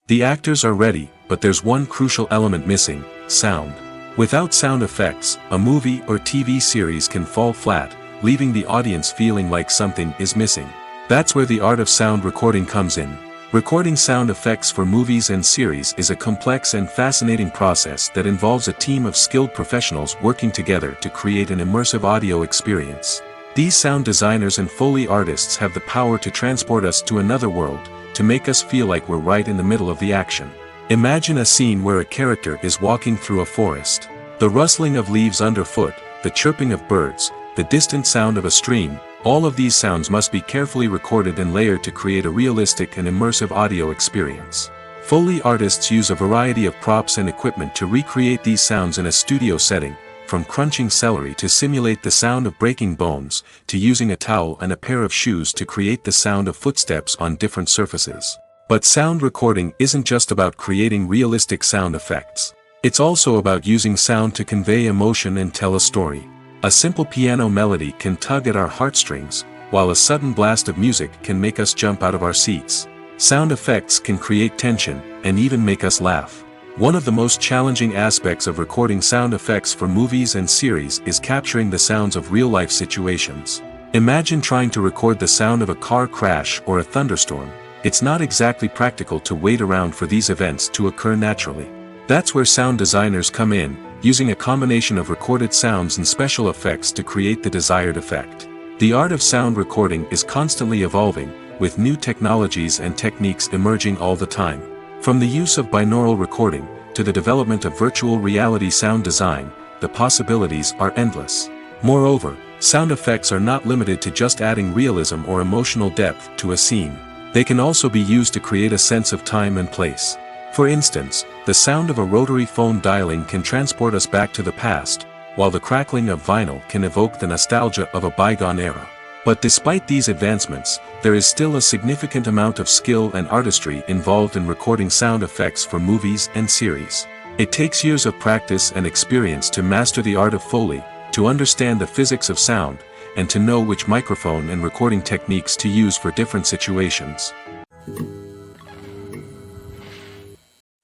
The actors are ready, but there's one crucial element missing: sound. Without sound effects, a movie or TV series can fall flat, leaving the audience feeling like something is missing. That's where the art of sound recording comes in. Recording sound effects for movies and series is a complex and fascinating process that involves a team of skilled professionals working together to create an immersive audio experience. These sound designers and Foley artists have the power to transport us to another world, to make us feel like we're right in the middle of the action. Imagine a scene where a character is walking through a forest. The rustling of leaves underfoot, the chirping of birds, the distant sound of a stream, all of these sounds must be carefully recorded and layered to create a realistic and immersive audio experience. Foley artists use a variety of props and equipment to recreate these sounds in a studio setting, from crunching celery to simulate the sound of breaking bones, to using a towel and a pair of shoes to create the sound of footsteps on different surfaces. But sound recording isn't just about creating realistic sound effects. It's also about using sound to convey emotion and tell a story. A simple piano melody can tug at our heartstrings, while a sudden blast of music can make us jump out of our seats. Sound effects can create tension, and even make us laugh. One of the most challenging aspects of recording sound effects for movies and series is capturing the sounds of real-life situations. Imagine trying to record the sound of a car crash or a thunderstorm. It's not exactly practical to wait around for these events to occur naturally. That's where sound designers come in, using a combination of recorded sounds and special effects to create the desired effect. The art of sound recording is constantly evolving, with new technologies and techniques emerging all the time. From the use of binaural recording, to the development of virtual reality sound design, the possibilities are endless. Moreover, sound effects are not limited to just adding realism or emotional depth to a scene. They can also be used to create a sense of time and place. For instance, the sound of a rotary phone dialing can transport us back to the past, while the crackling of vinyl can evoke the nostalgia of a bygone era. But despite these advancements, there is still a significant amount of skill and artistry involved in recording sound effects for movies and series. It takes years of practice and experience to master the art of Foley, to understand the physics of sound, and to know which microphone and recording techniques to use for different situations.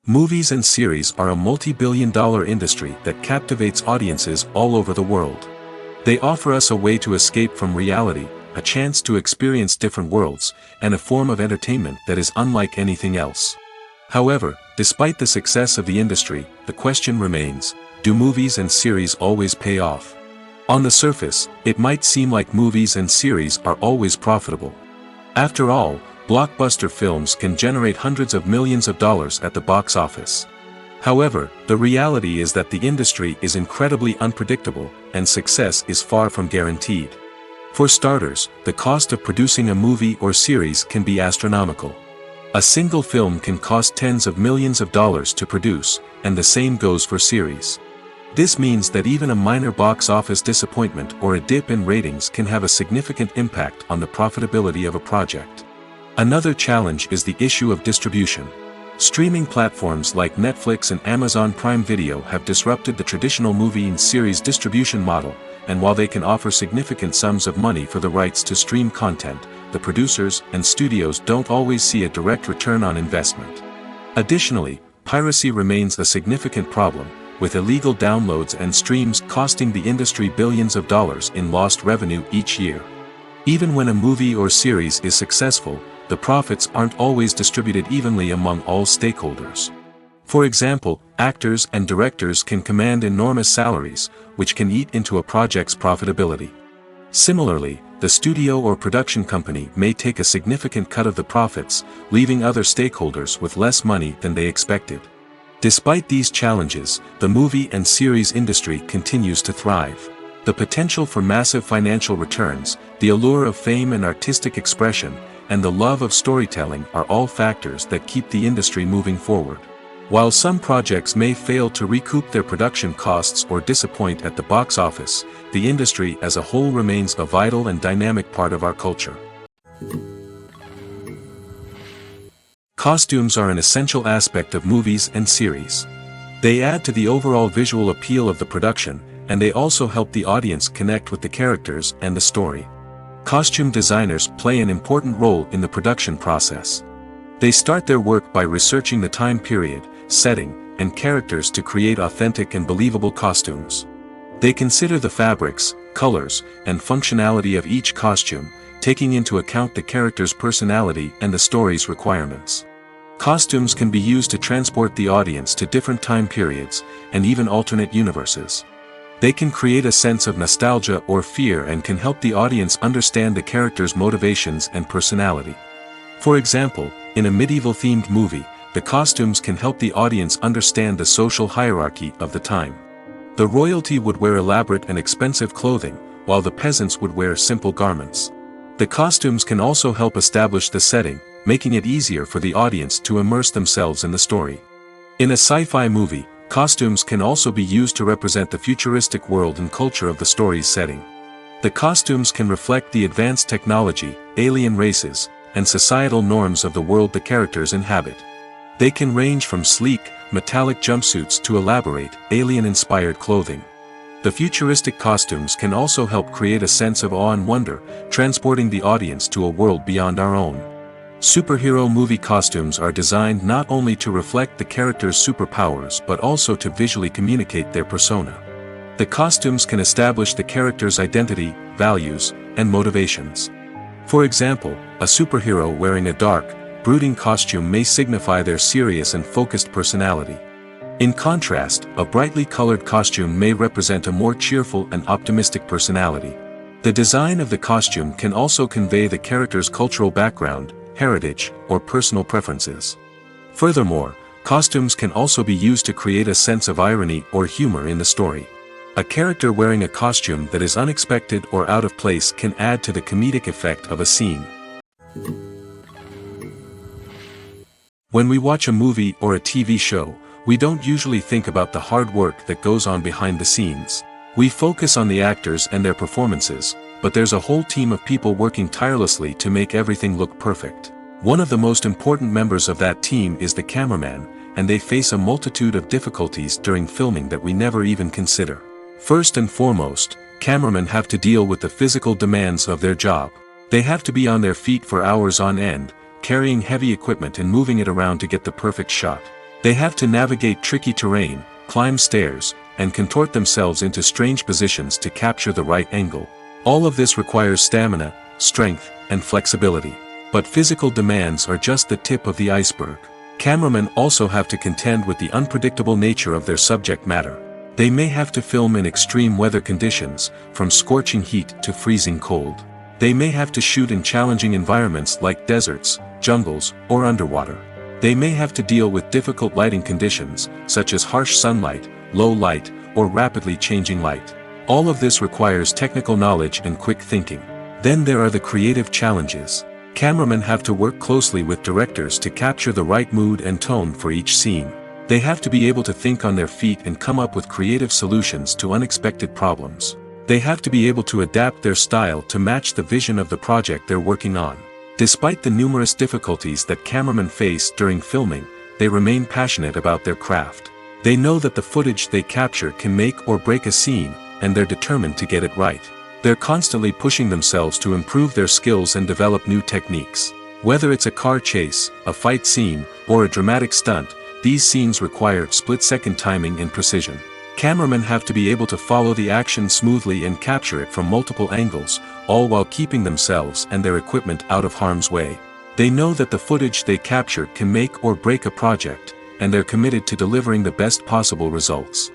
Movies and series are a multi-billion-dollar industry that captivates audiences all over the world. They offer us a way to escape from reality, a chance to experience different worlds, and a form of entertainment that is unlike anything else. However, despite the success of the industry, the question remains, do movies and series always pay off? On the surface, it might seem like movies and series are always profitable. After all, blockbuster films can generate hundreds of millions of dollars at the box office. However, the reality is that the industry is incredibly unpredictable, and success is far from guaranteed. For starters, the cost of producing a movie or series can be astronomical. A single film can cost tens of millions of dollars to produce, and the same goes for series. This means that even a minor box office disappointment or a dip in ratings can have a significant impact on the profitability of a project. Another challenge is the issue of distribution. Streaming platforms like Netflix and Amazon Prime Video have disrupted the traditional movie and series distribution model, and while they can offer significant sums of money for the rights to stream content, the producers and studios don't always see a direct return on investment. Additionally, piracy remains a significant problem, with illegal downloads and streams costing the industry billions of dollars in lost revenue each year. Even when a movie or series is successful, the profits aren't always distributed evenly among all stakeholders. For example, actors and directors can command enormous salaries, which can eat into a project's profitability. Similarly, the studio or production company may take a significant cut of the profits, leaving other stakeholders with less money than they expected. Despite these challenges, the movie and series industry continues to thrive. The potential for massive financial returns, the allure of fame and artistic expression, and the love of storytelling are all factors that keep the industry moving forward. While some projects may fail to recoup their production costs or disappoint at the box office, the industry as a whole remains a vital and dynamic part of our culture. Costumes are an essential aspect of movies and series. They add to the overall visual appeal of the production, and they also help the audience connect with the characters and the story. Costume designers play an important role in the production process. They start their work by researching the time period, setting, and characters to create authentic and believable costumes. They consider the fabrics, colors, and functionality of each costume, taking into account the character's personality and the story's requirements. Costumes can be used to transport the audience to different time periods, and even alternate universes. They can create a sense of nostalgia or fear and can help the audience understand the character's motivations and personality. For example, in a medieval-themed movie, the costumes can help the audience understand the social hierarchy of the time. The royalty would wear elaborate and expensive clothing, while the peasants would wear simple garments. The costumes can also help establish the setting, making it easier for the audience to immerse themselves in the story. In a sci-fi movie, costumes can also be used to represent the futuristic world and culture of the story's setting. The costumes can reflect the advanced technology, alien races, and societal norms of the world the characters inhabit. They can range from sleek, metallic jumpsuits to elaborate, alien-inspired clothing. The futuristic costumes can also help create a sense of awe and wonder, transporting the audience to a world beyond our own. Superhero movie costumes are designed not only to reflect the character's superpowers but also to visually communicate their persona. The costumes can establish the character's identity, values, and motivations. For example, a superhero wearing a dark, brooding costume may signify their serious and focused personality. In contrast, a brightly colored costume may represent a more cheerful and optimistic personality. The design of the costume can also convey the character's cultural background, heritage, or personal preferences. Furthermore, costumes can also be used to create a sense of irony or humor in the story. A character wearing a costume that is unexpected or out of place can add to the comedic effect of a scene. When we watch a movie or a TV show, we don't usually think about the hard work that goes on behind the scenes. We focus on the actors and their performances, but there's a whole team of people working tirelessly to make everything look perfect. One of the most important members of that team is the cameraman, and they face a multitude of difficulties during filming that we never even consider. First and foremost, cameramen have to deal with the physical demands of their job. They have to be on their feet for hours on end, carrying heavy equipment and moving it around to get the perfect shot. They have to navigate tricky terrain, climb stairs, and contort themselves into strange positions to capture the right angle. All of this requires stamina, strength, and flexibility. But physical demands are just the tip of the iceberg. Cameramen also have to contend with the unpredictable nature of their subject matter. They may have to film in extreme weather conditions, from scorching heat to freezing cold. They may have to shoot in challenging environments like deserts, jungles, or underwater. They may have to deal with difficult lighting conditions, such as harsh sunlight, low light, or rapidly changing light. All of this requires technical knowledge and quick thinking. Then there are the creative challenges. Cameramen have to work closely with directors to capture the right mood and tone for each scene. They have to be able to think on their feet and come up with creative solutions to unexpected problems. They have to be able to adapt their style to match the vision of the project they're working on. Despite the numerous difficulties that cameramen face during filming, they remain passionate about their craft. They know that the footage they capture can make or break a scene, and they're determined to get it right. They're constantly pushing themselves to improve their skills and develop new techniques. Whether it's a car chase, a fight scene, or a dramatic stunt, these scenes require split-second timing and precision. Cameramen have to be able to follow the action smoothly and capture it from multiple angles, all while keeping themselves and their equipment out of harm's way. They know that the footage they capture can make or break a project, and they're committed to delivering the best possible results.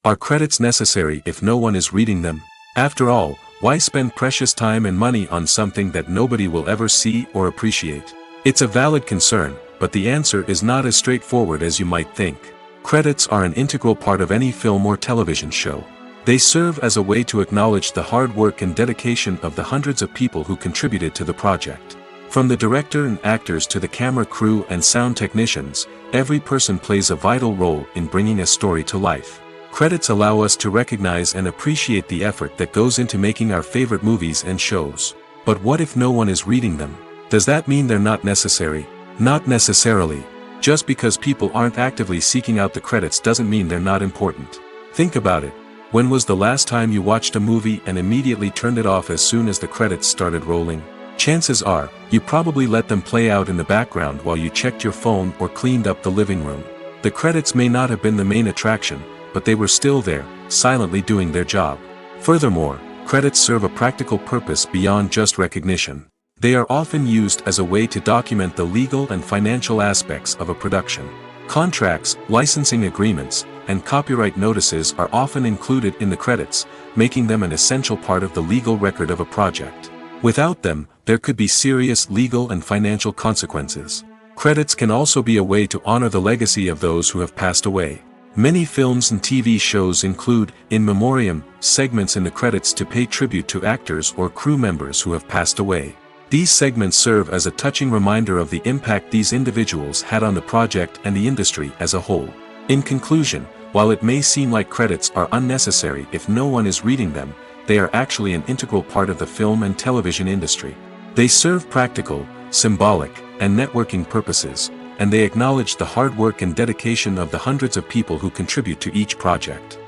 Are credits necessary if no one is reading them? After all, why spend precious time and money on something that nobody will ever see or appreciate? It's a valid concern, but the answer is not as straightforward as you might think. Credits are an integral part of any film or television show. They serve as a way to acknowledge the hard work and dedication of the hundreds of people who contributed to the project. From the director and actors to the camera crew and sound technicians, every person plays a vital role in bringing a story to life. Credits allow us to recognize and appreciate the effort that goes into making our favorite movies and shows. But what if no one is reading them? Does that mean they're not necessary? Not necessarily. Just because people aren't actively seeking out the credits doesn't mean they're not important. Think about it. When was the last time you watched a movie and immediately turned it off as soon as the credits started rolling? Chances are, you probably let them play out in the background while you checked your phone or cleaned up the living room. The credits may not have been the main attraction, but they were still there, silently doing their job. Furthermore, credits serve a practical purpose beyond just recognition. They are often used as a way to document the legal and financial aspects of a production. Contracts, licensing agreements, and copyright notices are often included in the credits, making them an essential part of the legal record of a project. Without them, there could be serious legal and financial consequences. Credits can also be a way to honor the legacy of those who have passed away. Many films and TV shows include, in memoriam, segments in the credits to pay tribute to actors or crew members who have passed away. These segments serve as a touching reminder of the impact these individuals had on the project and the industry as a whole. In conclusion, while it may seem like credits are unnecessary if no one is reading them, they are actually an integral part of the film and television industry. They serve practical, symbolic, and networking purposes, and they acknowledge the hard work and dedication of the hundreds of people who contribute to each project.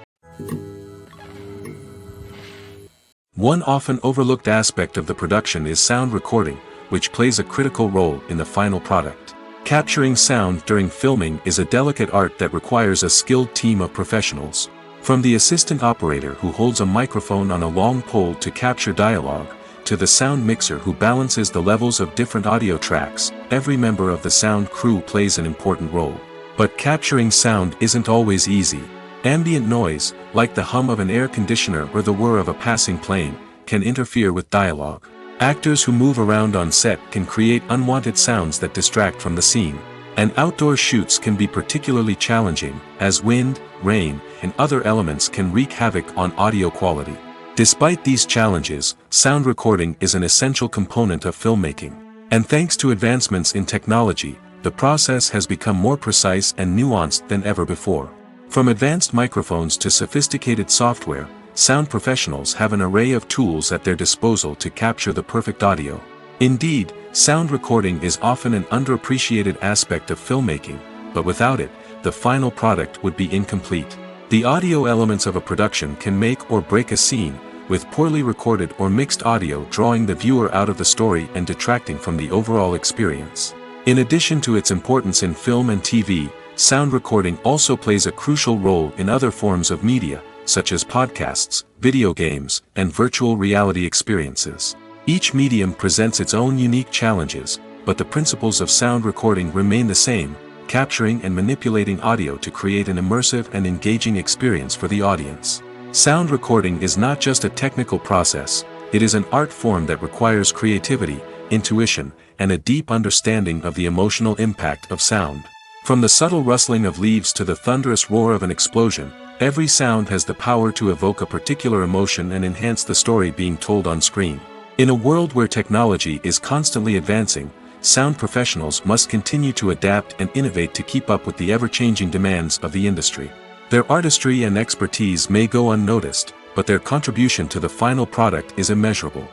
One often overlooked aspect of the production is sound recording, which plays a critical role in the final product. Capturing sound during filming is a delicate art that requires a skilled team of professionals. From the assistant operator who holds a microphone on a long pole to capture dialogue, to the sound mixer who balances the levels of different audio tracks, every member of the sound crew plays an important role. But capturing sound isn't always easy. Ambient noise, like the hum of an air conditioner or the whir of a passing plane, can interfere with dialogue. Actors who move around on set can create unwanted sounds that distract from the scene. And outdoor shoots can be particularly challenging, as wind, rain, and other elements can wreak havoc on audio quality. Despite these challenges, sound recording is an essential component of filmmaking. And thanks to advancements in technology, the process has become more precise and nuanced than ever before. From advanced microphones to sophisticated software, sound professionals have an array of tools at their disposal to capture the perfect audio. Indeed, sound recording is often an underappreciated aspect of filmmaking, but without it, the final product would be incomplete. The audio elements of a production can make or break a scene, with poorly recorded or mixed audio drawing the viewer out of the story and detracting from the overall experience. In addition to its importance in film and TV, sound recording also plays a crucial role in other forms of media, such as podcasts, video games, and virtual reality experiences. Each medium presents its own unique challenges, but the principles of sound recording remain the same, capturing and manipulating audio to create an immersive and engaging experience for the audience. Sound recording is not just a technical process, it is an art form that requires creativity, intuition, and a deep understanding of the emotional impact of sound. From the subtle rustling of leaves to the thunderous roar of an explosion, every sound has the power to evoke a particular emotion and enhance the story being told on screen. In a world where technology is constantly advancing, sound professionals must continue to adapt and innovate to keep up with the ever-changing demands of the industry. Their artistry and expertise may go unnoticed, but their contribution to the final product is immeasurable.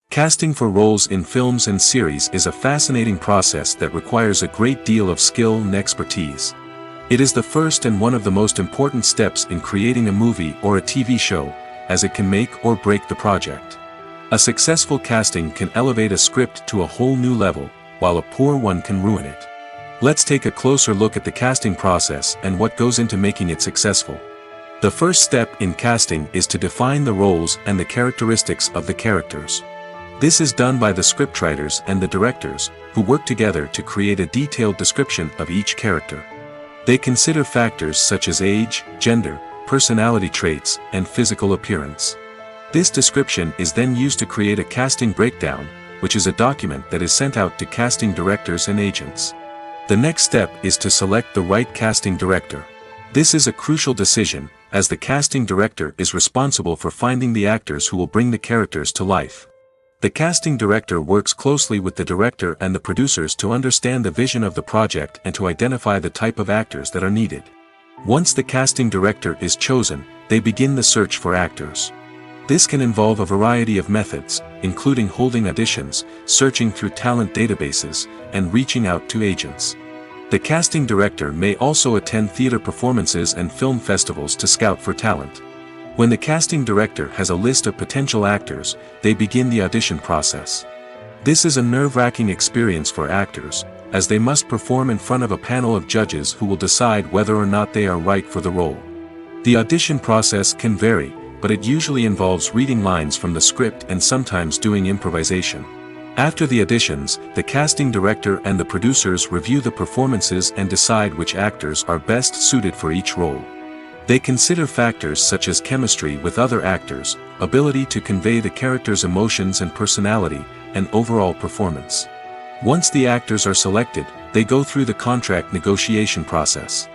Casting for roles in films and series is a fascinating process that requires a great deal of skill and expertise. It is the first and one of the most important steps in creating a movie or a TV show, as it can make or break the project. A successful casting can elevate a script to a whole new level, while a poor one can ruin it. Let's take a closer look at the casting process and what goes into making it successful. The first step in casting is to define the roles and the characteristics of the characters. This is done by the scriptwriters and the directors, who work together to create a detailed description of each character. They consider factors such as age, gender, personality traits, and physical appearance. This description is then used to create a casting breakdown, which is a document that is sent out to casting directors and agents. The next step is to select the right casting director. This is a crucial decision, as the casting director is responsible for finding the actors who will bring the characters to life. The casting director works closely with the director and the producers to understand the vision of the project and to identify the type of actors that are needed. Once the casting director is chosen, they begin the search for actors. This can involve a variety of methods, including holding auditions, searching through talent databases, and reaching out to agents. The casting director may also attend theater performances and film festivals to scout for talent. When the casting director has a list of potential actors, they begin the audition process. This is a nerve-wracking experience for actors, as they must perform in front of a panel of judges who will decide whether or not they are right for the role. The audition process can vary, but it usually involves reading lines from the script and sometimes doing improvisation. After the auditions, the casting director and the producers review the performances and decide which actors are best suited for each role. They consider factors such as chemistry with other actors, ability to convey the character's emotions and personality, and overall performance. Once the actors are selected, they go through the contract negotiation process.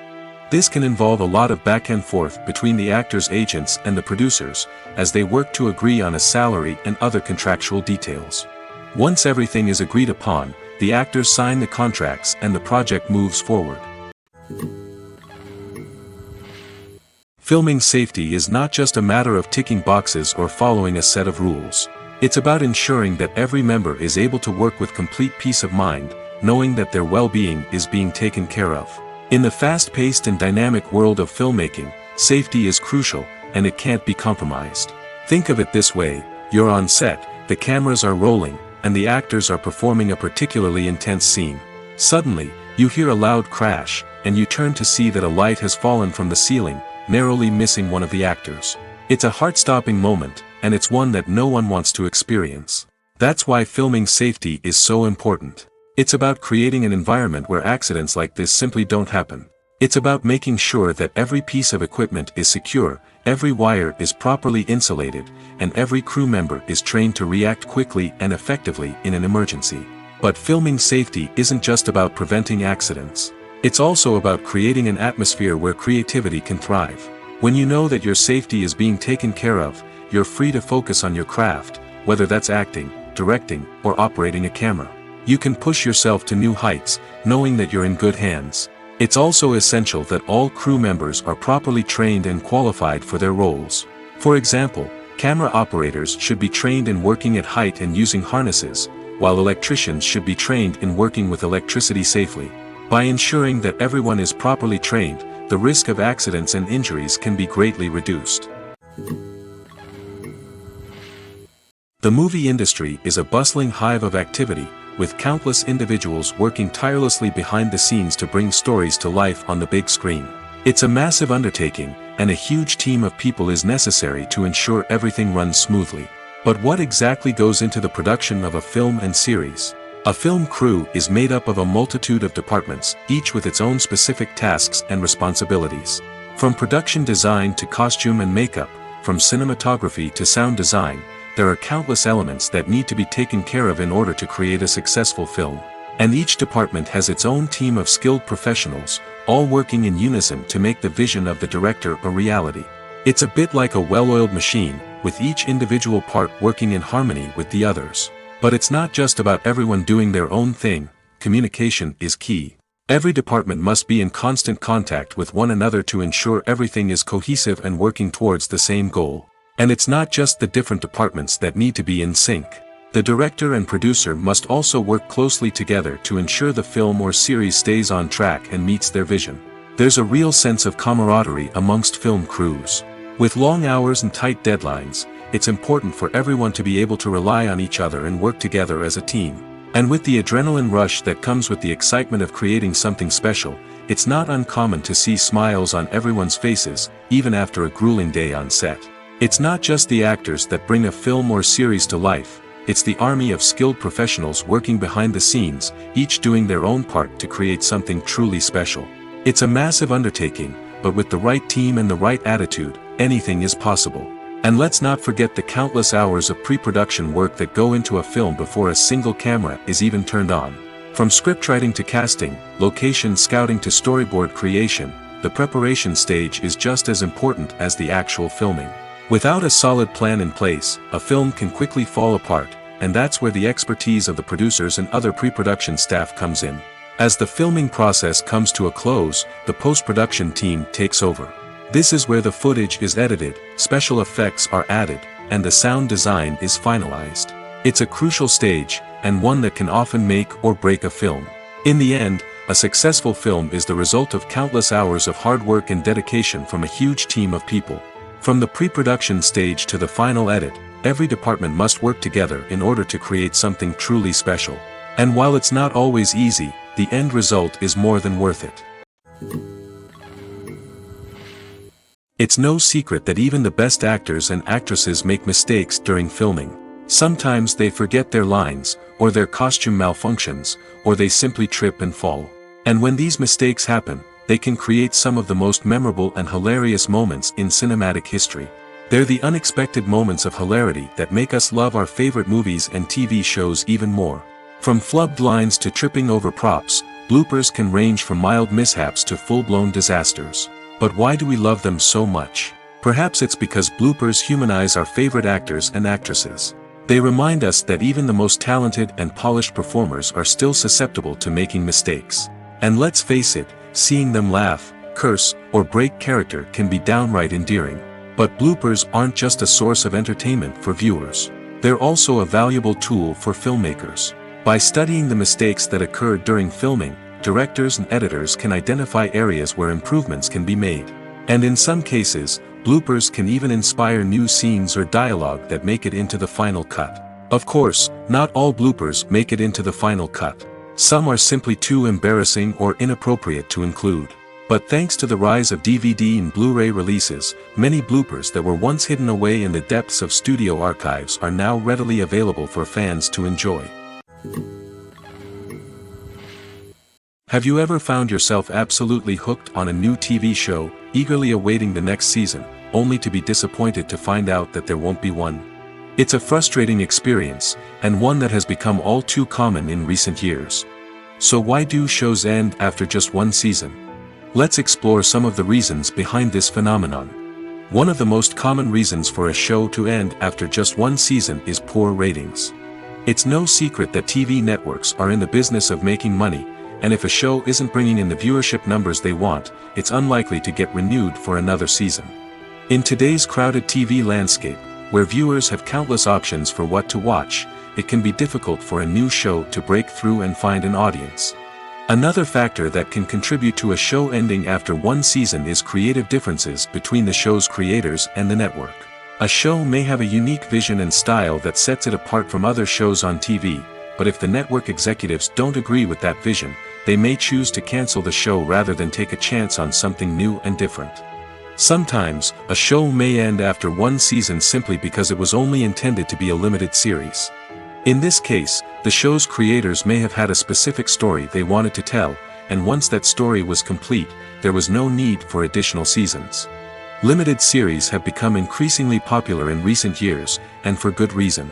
This can involve a lot of back and forth between the actors' agents and the producers, as they work to agree on a salary and other contractual details. Once everything is agreed upon, the actors sign the contracts and the project moves forward. Filming safety is not just a matter of ticking boxes or following a set of rules. It's about ensuring that every member is able to work with complete peace of mind, knowing that their well-being is being taken care of. In the fast-paced and dynamic world of filmmaking, safety is crucial, and it can't be compromised. Think of it this way: you're on set, the cameras are rolling, and the actors are performing a particularly intense scene. Suddenly, you hear a loud crash, and you turn to see that a light has fallen from the ceiling, narrowly missing one of the actors. It's a heart-stopping moment, and it's one that no one wants to experience. That's why filming safety is so important. It's about creating an environment where accidents like this simply don't happen. It's about making sure that every piece of equipment is secure, every wire is properly insulated, and every crew member is trained to react quickly and effectively in an emergency. But filming safety isn't just about preventing accidents. It's also about creating an atmosphere where creativity can thrive. When you know that your safety is being taken care of, you're free to focus on your craft, whether that's acting, directing, or operating a camera. You can push yourself to new heights, knowing that you're in good hands. It's also essential that all crew members are properly trained and qualified for their roles. For example, camera operators should be trained in working at height and using harnesses, while electricians should be trained in working with electricity safely. By ensuring that everyone is properly trained, the risk of accidents and injuries can be greatly reduced. The movie industry is a bustling hive of activity, with countless individuals working tirelessly behind the scenes to bring stories to life on the big screen. It's a massive undertaking, and a huge team of people is necessary to ensure everything runs smoothly. But what exactly goes into the production of a film and series? A film crew is made up of a multitude of departments, each with its own specific tasks and responsibilities. From production design to costume and makeup, from cinematography to sound design, there are countless elements that need to be taken care of in order to create a successful film. And each department has its own team of skilled professionals, all working in unison to make the vision of the director a reality. It's a bit like a well-oiled machine, with each individual part working in harmony with the others. But it's not just about everyone doing their own thing. Communication is key. Every department must be in constant contact with one another to ensure everything is cohesive and working towards the same goal. And it's not just the different departments that need to be in sync. The director and producer must also work closely together to ensure the film or series stays on track and meets their vision. There's a real sense of camaraderie amongst film crews. With long hours and tight deadlines, it's important for everyone to be able to rely on each other and work together as a team. And with the adrenaline rush that comes with the excitement of creating something special, it's not uncommon to see smiles on everyone's faces, even after a grueling day on set. It's not just the actors that bring a film or series to life, it's the army of skilled professionals working behind the scenes, each doing their own part to create something truly special. It's a massive undertaking, but with the right team and the right attitude, anything is possible. And let's not forget the countless hours of pre-production work that go into a film before a single camera is even turned on. From scriptwriting to casting, location scouting to storyboard creation, the preparation stage is just as important as the actual filming. Without a solid plan in place, a film can quickly fall apart, and that's where the expertise of the producers and other pre-production staff comes in. As the filming process comes to a close, the post-production team takes over. This is where the footage is edited, special effects are added, and the sound design is finalized. It's a crucial stage, and one that can often make or break a film. In the end, a successful film is the result of countless hours of hard work and dedication from a huge team of people. From the pre-production stage to the final edit, every department must work together in order to create something truly special. And while it's not always easy, the end result is more than worth it. It's no secret that even the best actors and actresses make mistakes during filming. Sometimes they forget their lines, or their costume malfunctions, or they simply trip and fall. And when these mistakes happen, they can create some of the most memorable and hilarious moments in cinematic history. They're the unexpected moments of hilarity that make us love our favorite movies and TV shows even more. From flubbed lines to tripping over props, bloopers can range from mild mishaps to full-blown disasters. But why do we love them so much? Perhaps it's because bloopers humanize our favorite actors and actresses. They remind us that even the most talented and polished performers are still susceptible to making mistakes. And let's face it, seeing them laugh, curse, or break character can be downright endearing. But bloopers aren't just a source of entertainment for viewers. They're also a valuable tool for filmmakers. By studying the mistakes that occurred during filming, directors and editors can identify areas where improvements can be made. And in some cases, bloopers can even inspire new scenes or dialogue that make it into the final cut. Of course, not all bloopers make it into the final cut. Some are simply too embarrassing or inappropriate to include. But thanks to the rise of DVD and Blu-ray releases, many bloopers that were once hidden away in the depths of studio archives are now readily available for fans to enjoy. Have you ever found yourself absolutely hooked on a new TV show, eagerly awaiting the next season, only to be disappointed to find out that there won't be one? It's a frustrating experience, and one that has become all too common in recent years. So why do shows end after just one season? Let's explore some of the reasons behind this phenomenon. One of the most common reasons for a show to end after just one season is poor ratings. It's no secret that TV networks are in the business of making money, and if a show isn't bringing in the viewership numbers they want, it's unlikely to get renewed for another season. In today's crowded TV landscape, where viewers have countless options for what to watch, it can be difficult for a new show to break through and find an audience. Another factor that can contribute to a show ending after one season is creative differences between the show's creators and the network. A show may have a unique vision and style that sets it apart from other shows on TV, but if the network executives don't agree with that vision, they may choose to cancel the show rather than take a chance on something new and different. Sometimes, a show may end after one season simply because it was only intended to be a limited series. In this case, the show's creators may have had a specific story they wanted to tell, and once that story was complete, there was no need for additional seasons. Limited series have become increasingly popular in recent years, and for good reason.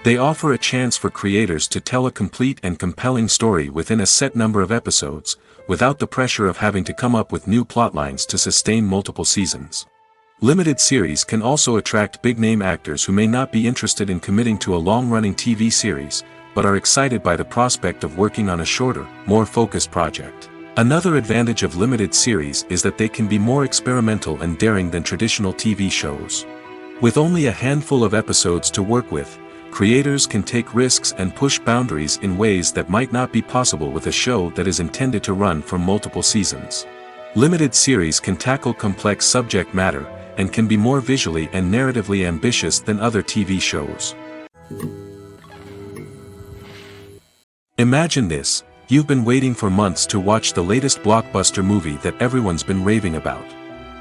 They offer a chance for creators to tell a complete and compelling story within a set number of episodes, without the pressure of having to come up with new plotlines to sustain multiple seasons. Limited series can also attract big-name actors who may not be interested in committing to a long-running TV series, but are excited by the prospect of working on a shorter, more focused project. Another advantage of limited series is that they can be more experimental and daring than traditional TV shows. With only a handful of episodes to work with, creators can take risks and push boundaries in ways that might not be possible with a show that is intended to run for multiple seasons. Limited series can tackle complex subject matter, and can be more visually and narratively ambitious than other TV shows. Imagine this. You've been waiting for months to watch the latest blockbuster movie that everyone's been raving about.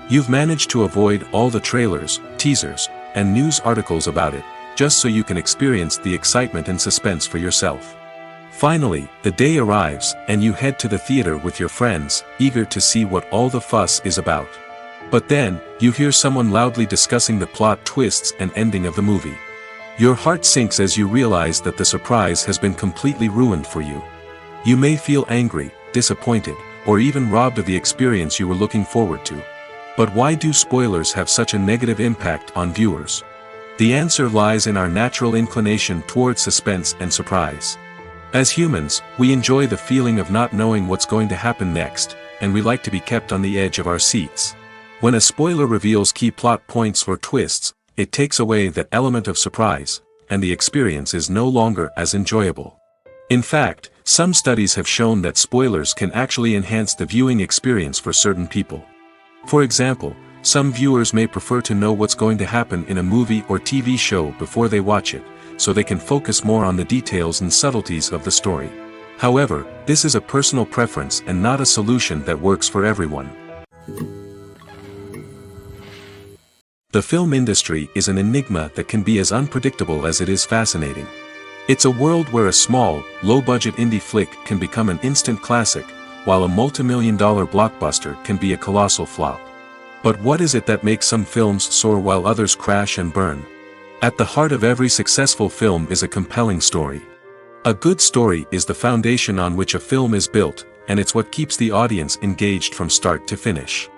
You've managed to avoid all the trailers, teasers, and news articles about it, just so you can experience the excitement and suspense for yourself. Finally, the day arrives, and you head to the theater with your friends, eager to see what all the fuss is about. But then, you hear someone loudly discussing the plot twists and ending of the movie. Your heart sinks as you realize that the surprise has been completely ruined for you. You may feel angry, disappointed, or even robbed of the experience you were looking forward to. But why do spoilers have such a negative impact on viewers? The answer lies in our natural inclination towards suspense and surprise. As humans, we enjoy the feeling of not knowing what's going to happen next, and we like to be kept on the edge of our seats. When a spoiler reveals key plot points or twists, it takes away that element of surprise, and the experience is no longer as enjoyable. In fact, some studies have shown that spoilers can actually enhance the viewing experience for certain people. For example, some viewers may prefer to know what's going to happen in a movie or TV show before they watch it, so they can focus more on the details and subtleties of the story. However, this is a personal preference and not a solution that works for everyone. The film industry is an enigma that can be as unpredictable as it is fascinating. It's a world where a small, low-budget indie flick can become an instant classic, while a multi-million-dollar blockbuster can be a colossal flop. But what is it that makes some films soar while others crash and burn? At the heart of every successful film is a compelling story. A good story is the foundation on which a film is built, and it's what keeps the audience engaged from start to finish.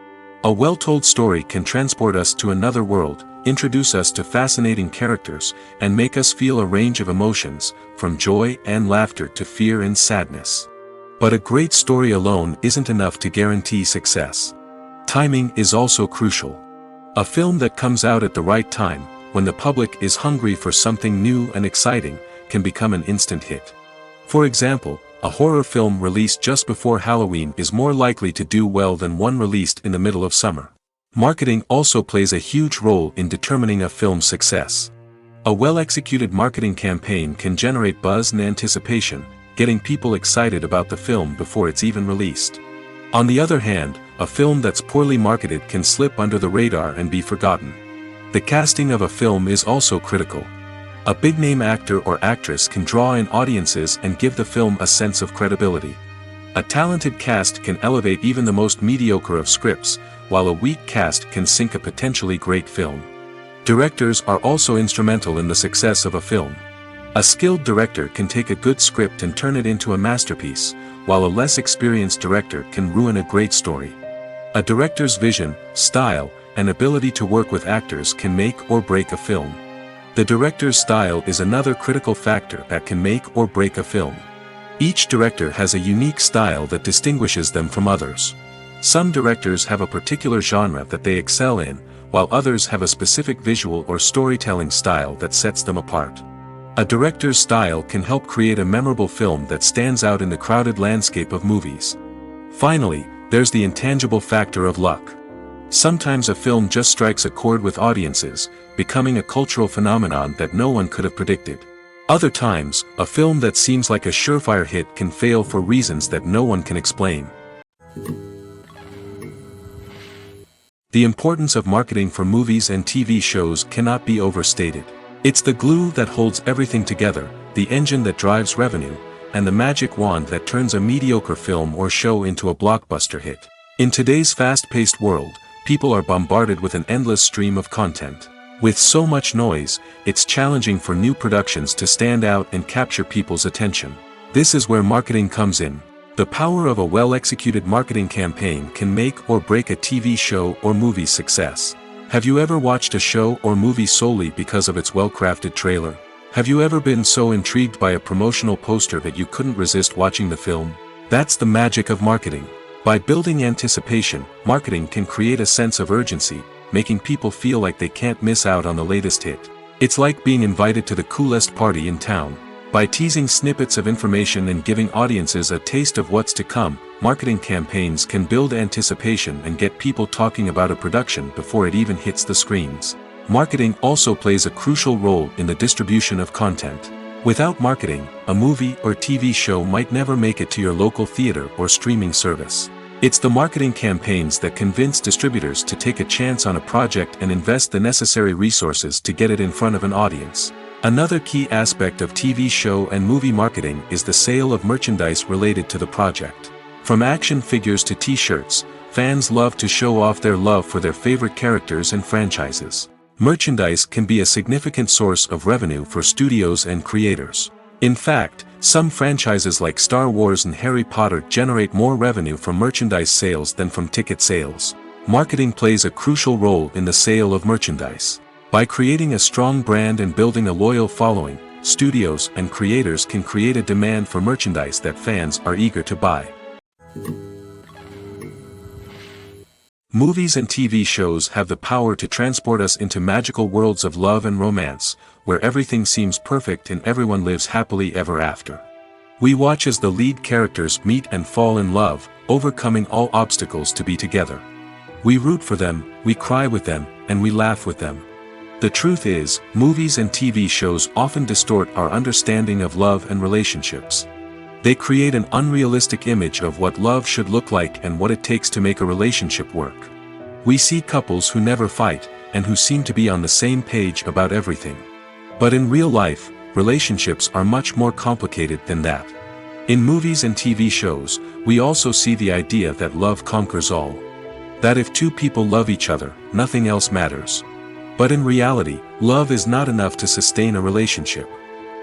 A well-told story can transport us to another world, introduce us to fascinating characters, and make us feel a range of emotions, from joy and laughter to fear and sadness. But a great story alone isn't enough to guarantee success. Timing is also crucial. A film that comes out at the right time, when the public is hungry for something new and exciting, can become an instant hit. For example, a horror film released just before Halloween is more likely to do well than one released in the middle of summer. Marketing also plays a huge role in determining a film's success. A well-executed marketing campaign can generate buzz and anticipation, getting people excited about the film before it's even released. On the other hand, a film that's poorly marketed can slip under the radar and be forgotten. The casting of a film is also critical. A big-name actor or actress can draw in audiences and give the film a sense of credibility. A talented cast can elevate even the most mediocre of scripts, while a weak cast can sink a potentially great film. Directors are also instrumental in the success of a film. A skilled director can take a good script and turn it into a masterpiece, while a less experienced director can ruin a great story. A director's vision, style, and ability to work with actors can make or break a film. The director's style is another critical factor that can make or break a film. Each director has a unique style that distinguishes them from others. Some directors have a particular genre that they excel in, while others have a specific visual or storytelling style that sets them apart. A director's style can help create a memorable film that stands out in the crowded landscape of movies. Finally, there's the intangible factor of luck. Sometimes a film just strikes a chord with audiences, becoming a cultural phenomenon that no one could have predicted. Other times, a film that seems like a surefire hit can fail for reasons that no one can explain. The importance of marketing for movies and TV shows cannot be overstated. It's the glue that holds everything together, the engine that drives revenue, and the magic wand that turns a mediocre film or show into a blockbuster hit. In today's fast-paced world, people are bombarded with an endless stream of content. With so much noise, it's challenging for new productions to stand out and capture people's attention. This is where marketing comes in. The power of a well-executed marketing campaign can make or break a TV show or movie's success. Have you ever watched a show or movie solely because of its well-crafted trailer? Have you ever been so intrigued by a promotional poster that you couldn't resist watching the film? That's the magic of marketing. By building anticipation, marketing can create a sense of urgency, making people feel like they can't miss out on the latest hit. It's like being invited to the coolest party in town. By teasing snippets of information and giving audiences a taste of what's to come, marketing campaigns can build anticipation and get people talking about a production before it even hits the screens. Marketing also plays a crucial role in the distribution of content. Without marketing, a movie or TV show might never make it to your local theater or streaming service. It's the marketing campaigns that convince distributors to take a chance on a project and invest the necessary resources to get it in front of an audience. Another key aspect of TV show and movie marketing is the sale of merchandise related to the project. From action figures to t-shirts, fans love to show off their love for their favorite characters and franchises. Merchandise can be a significant source of revenue for studios and creators. In fact, some franchises like Star Wars and Harry Potter generate more revenue from merchandise sales than from ticket sales. Marketing plays a crucial role in the sale of merchandise. By creating a strong brand and building a loyal following, studios and creators can create a demand for merchandise that fans are eager to buy. Movies and TV shows have the power to transport us into magical worlds of love and romance, where everything seems perfect and everyone lives happily ever after. We watch as the lead characters meet and fall in love, overcoming all obstacles to be together. We root for them, we cry with them, and we laugh with them. The truth is, movies and TV shows often distort our understanding of love and relationships. They create an unrealistic image of what love should look like and what it takes to make a relationship work. We see couples who never fight, and who seem to be on the same page about everything. But in real life, relationships are much more complicated than that. In movies and TV shows, we also see the idea that love conquers all. That if two people love each other, nothing else matters. But in reality, love is not enough to sustain a relationship.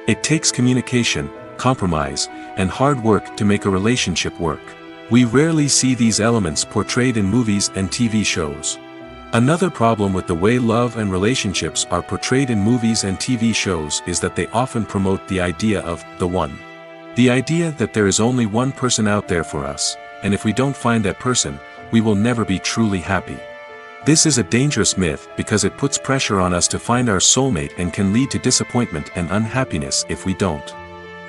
It takes communication, compromise, and hard work to make a relationship work. We rarely see these elements portrayed in movies and TV shows. Another problem with the way love and relationships are portrayed in movies and TV shows is that they often promote the idea of the one. The idea that there is only one person out there for us, and if we don't find that person, we will never be truly happy. This is a dangerous myth because it puts pressure on us to find our soulmate and can lead to disappointment and unhappiness if we don't.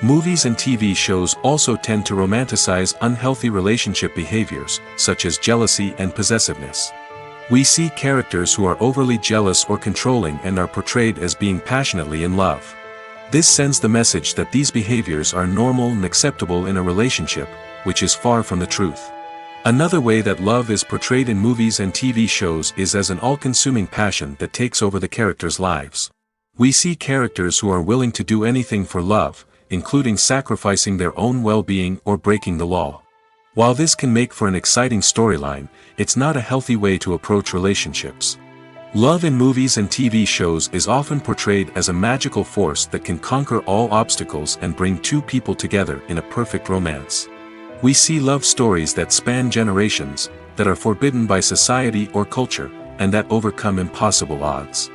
Movies and TV shows also tend to romanticize unhealthy relationship behaviors, such as jealousy and possessiveness. We see characters who are overly jealous or controlling and are portrayed as being passionately in love. This sends the message that these behaviors are normal and acceptable in a relationship, which is far from the truth. Another way that love is portrayed in movies and TV shows is as an all-consuming passion that takes over the characters' lives. We see characters who are willing to do anything for love, including sacrificing their own well-being or breaking the law. While this can make for an exciting storyline, it's not a healthy way to approach relationships. Love in movies and TV shows is often portrayed as a magical force that can conquer all obstacles and bring two people together in a perfect romance. We see love stories that span generations, that are forbidden by society or culture, and that overcome impossible odds.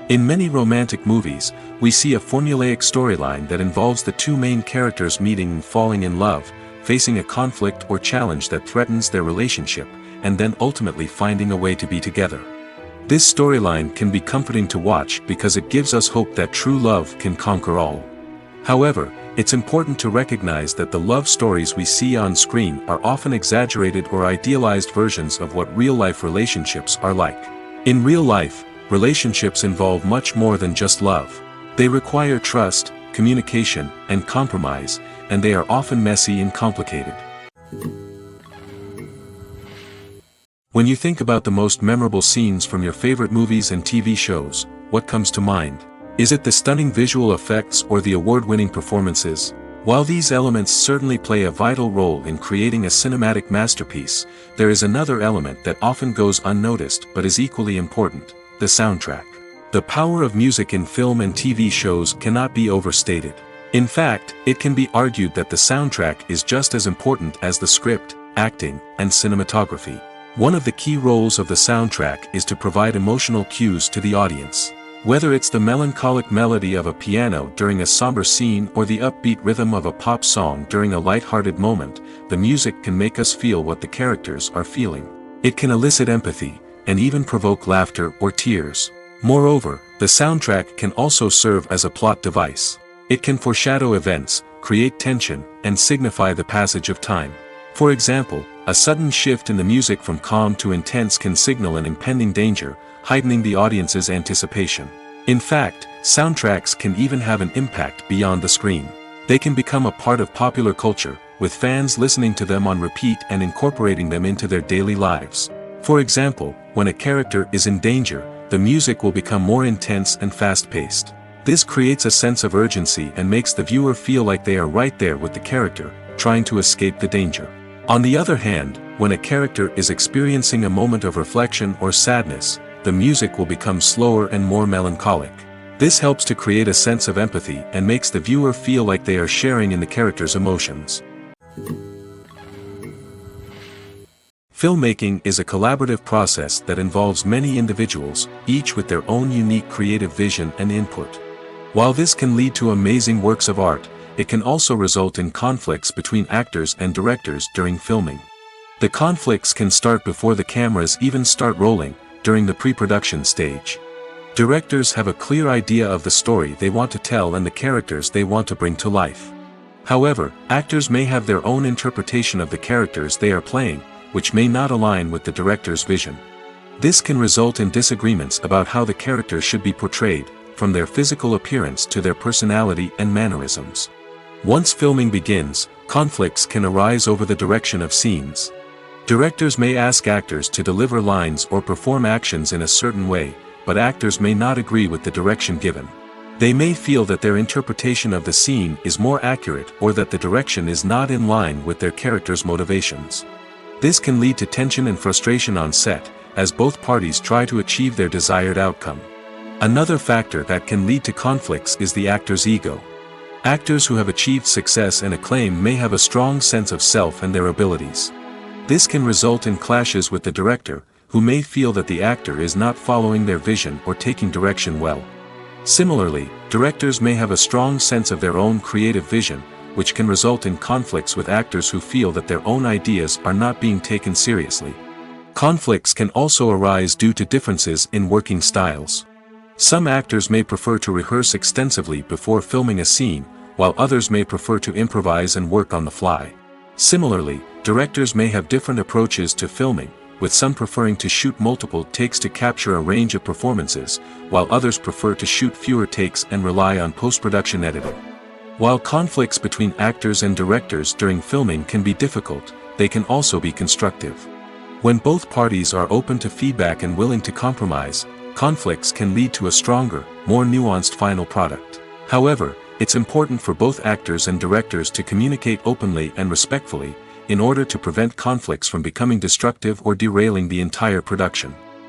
In many romantic movies, we see a formulaic storyline that involves the two main characters meeting and falling in love, facing a conflict or challenge that threatens their relationship, and then ultimately finding a way to be together. This storyline can be comforting to watch because it gives us hope that true love can conquer all. However, it's important to recognize that the love stories we see on screen are often exaggerated or idealized versions of what real-life relationships are like. In real life, relationships involve much more than just love. They require trust, communication, and compromise, and they are often messy and complicated. When you think about the most memorable scenes from your favorite movies and TV shows, what comes to mind? Is it the stunning visual effects or the award-winning performances? While these elements certainly play a vital role in creating a cinematic masterpiece, there is another element that often goes unnoticed but is equally important: the soundtrack. The power of music in film and TV shows cannot be overstated. In fact, it can be argued that the soundtrack is just as important as the script, acting, and cinematography. One of the key roles of the soundtrack is to provide emotional cues to the audience. Whether it's the melancholic melody of a piano during a somber scene or the upbeat rhythm of a pop song during a light-hearted moment, the music can make us feel what the characters are feeling. It can elicit empathy, and even provoke laughter or tears. Moreover, the soundtrack can also serve as a plot device. It can foreshadow events, create tension, and signify the passage of time. For example, a sudden shift in the music from calm to intense can signal an impending danger, heightening the audience's anticipation. In fact, soundtracks can even have an impact beyond the screen. They can become a part of popular culture, with fans listening to them on repeat and incorporating them into their daily lives. For example, when a character is in danger, the music will become more intense and fast-paced. This creates a sense of urgency and makes the viewer feel like they are right there with the character, trying to escape the danger. On the other hand, when a character is experiencing a moment of reflection or sadness, the music will become slower and more melancholic. This helps to create a sense of empathy and makes the viewer feel like they are sharing in the character's emotions. Filmmaking is a collaborative process that involves many individuals, each with their own unique creative vision and input. While this can lead to amazing works of art, it can also result in conflicts between actors and directors during filming. The conflicts can start before the cameras even start rolling, during the pre-production stage. Directors have a clear idea of the story they want to tell and the characters they want to bring to life. However, actors may have their own interpretation of the characters they are playing, which may not align with the director's vision. This can result in disagreements about how the character should be portrayed, from their physical appearance to their personality and mannerisms. Once filming begins, conflicts can arise over the direction of scenes. Directors may ask actors to deliver lines or perform actions in a certain way, but actors may not agree with the direction given. They may feel that their interpretation of the scene is more accurate or that the direction is not in line with their character's motivations. This can lead to tension and frustration on set, as both parties try to achieve their desired outcome. Another factor that can lead to conflicts is the actor's ego. Actors who have achieved success and acclaim may have a strong sense of self and their abilities. This can result in clashes with the director, who may feel that the actor is not following their vision or taking direction well. Similarly, directors may have a strong sense of their own creative vision, which can result in conflicts with actors who feel that their own ideas are not being taken seriously. Conflicts can also arise due to differences in working styles. Some actors may prefer to rehearse extensively before filming a scene, while others may prefer to improvise and work on the fly. Similarly, directors may have different approaches to filming, with some preferring to shoot multiple takes to capture a range of performances, while others prefer to shoot fewer takes and rely on post-production editing. While conflicts between actors and directors during filming can be difficult, they can also be constructive. When both parties are open to feedback and willing to compromise, conflicts can lead to a stronger, more nuanced final product. However, it's important for both actors and directors to communicate openly and respectfully, in order to prevent conflicts from becoming destructive or derailing the entire production.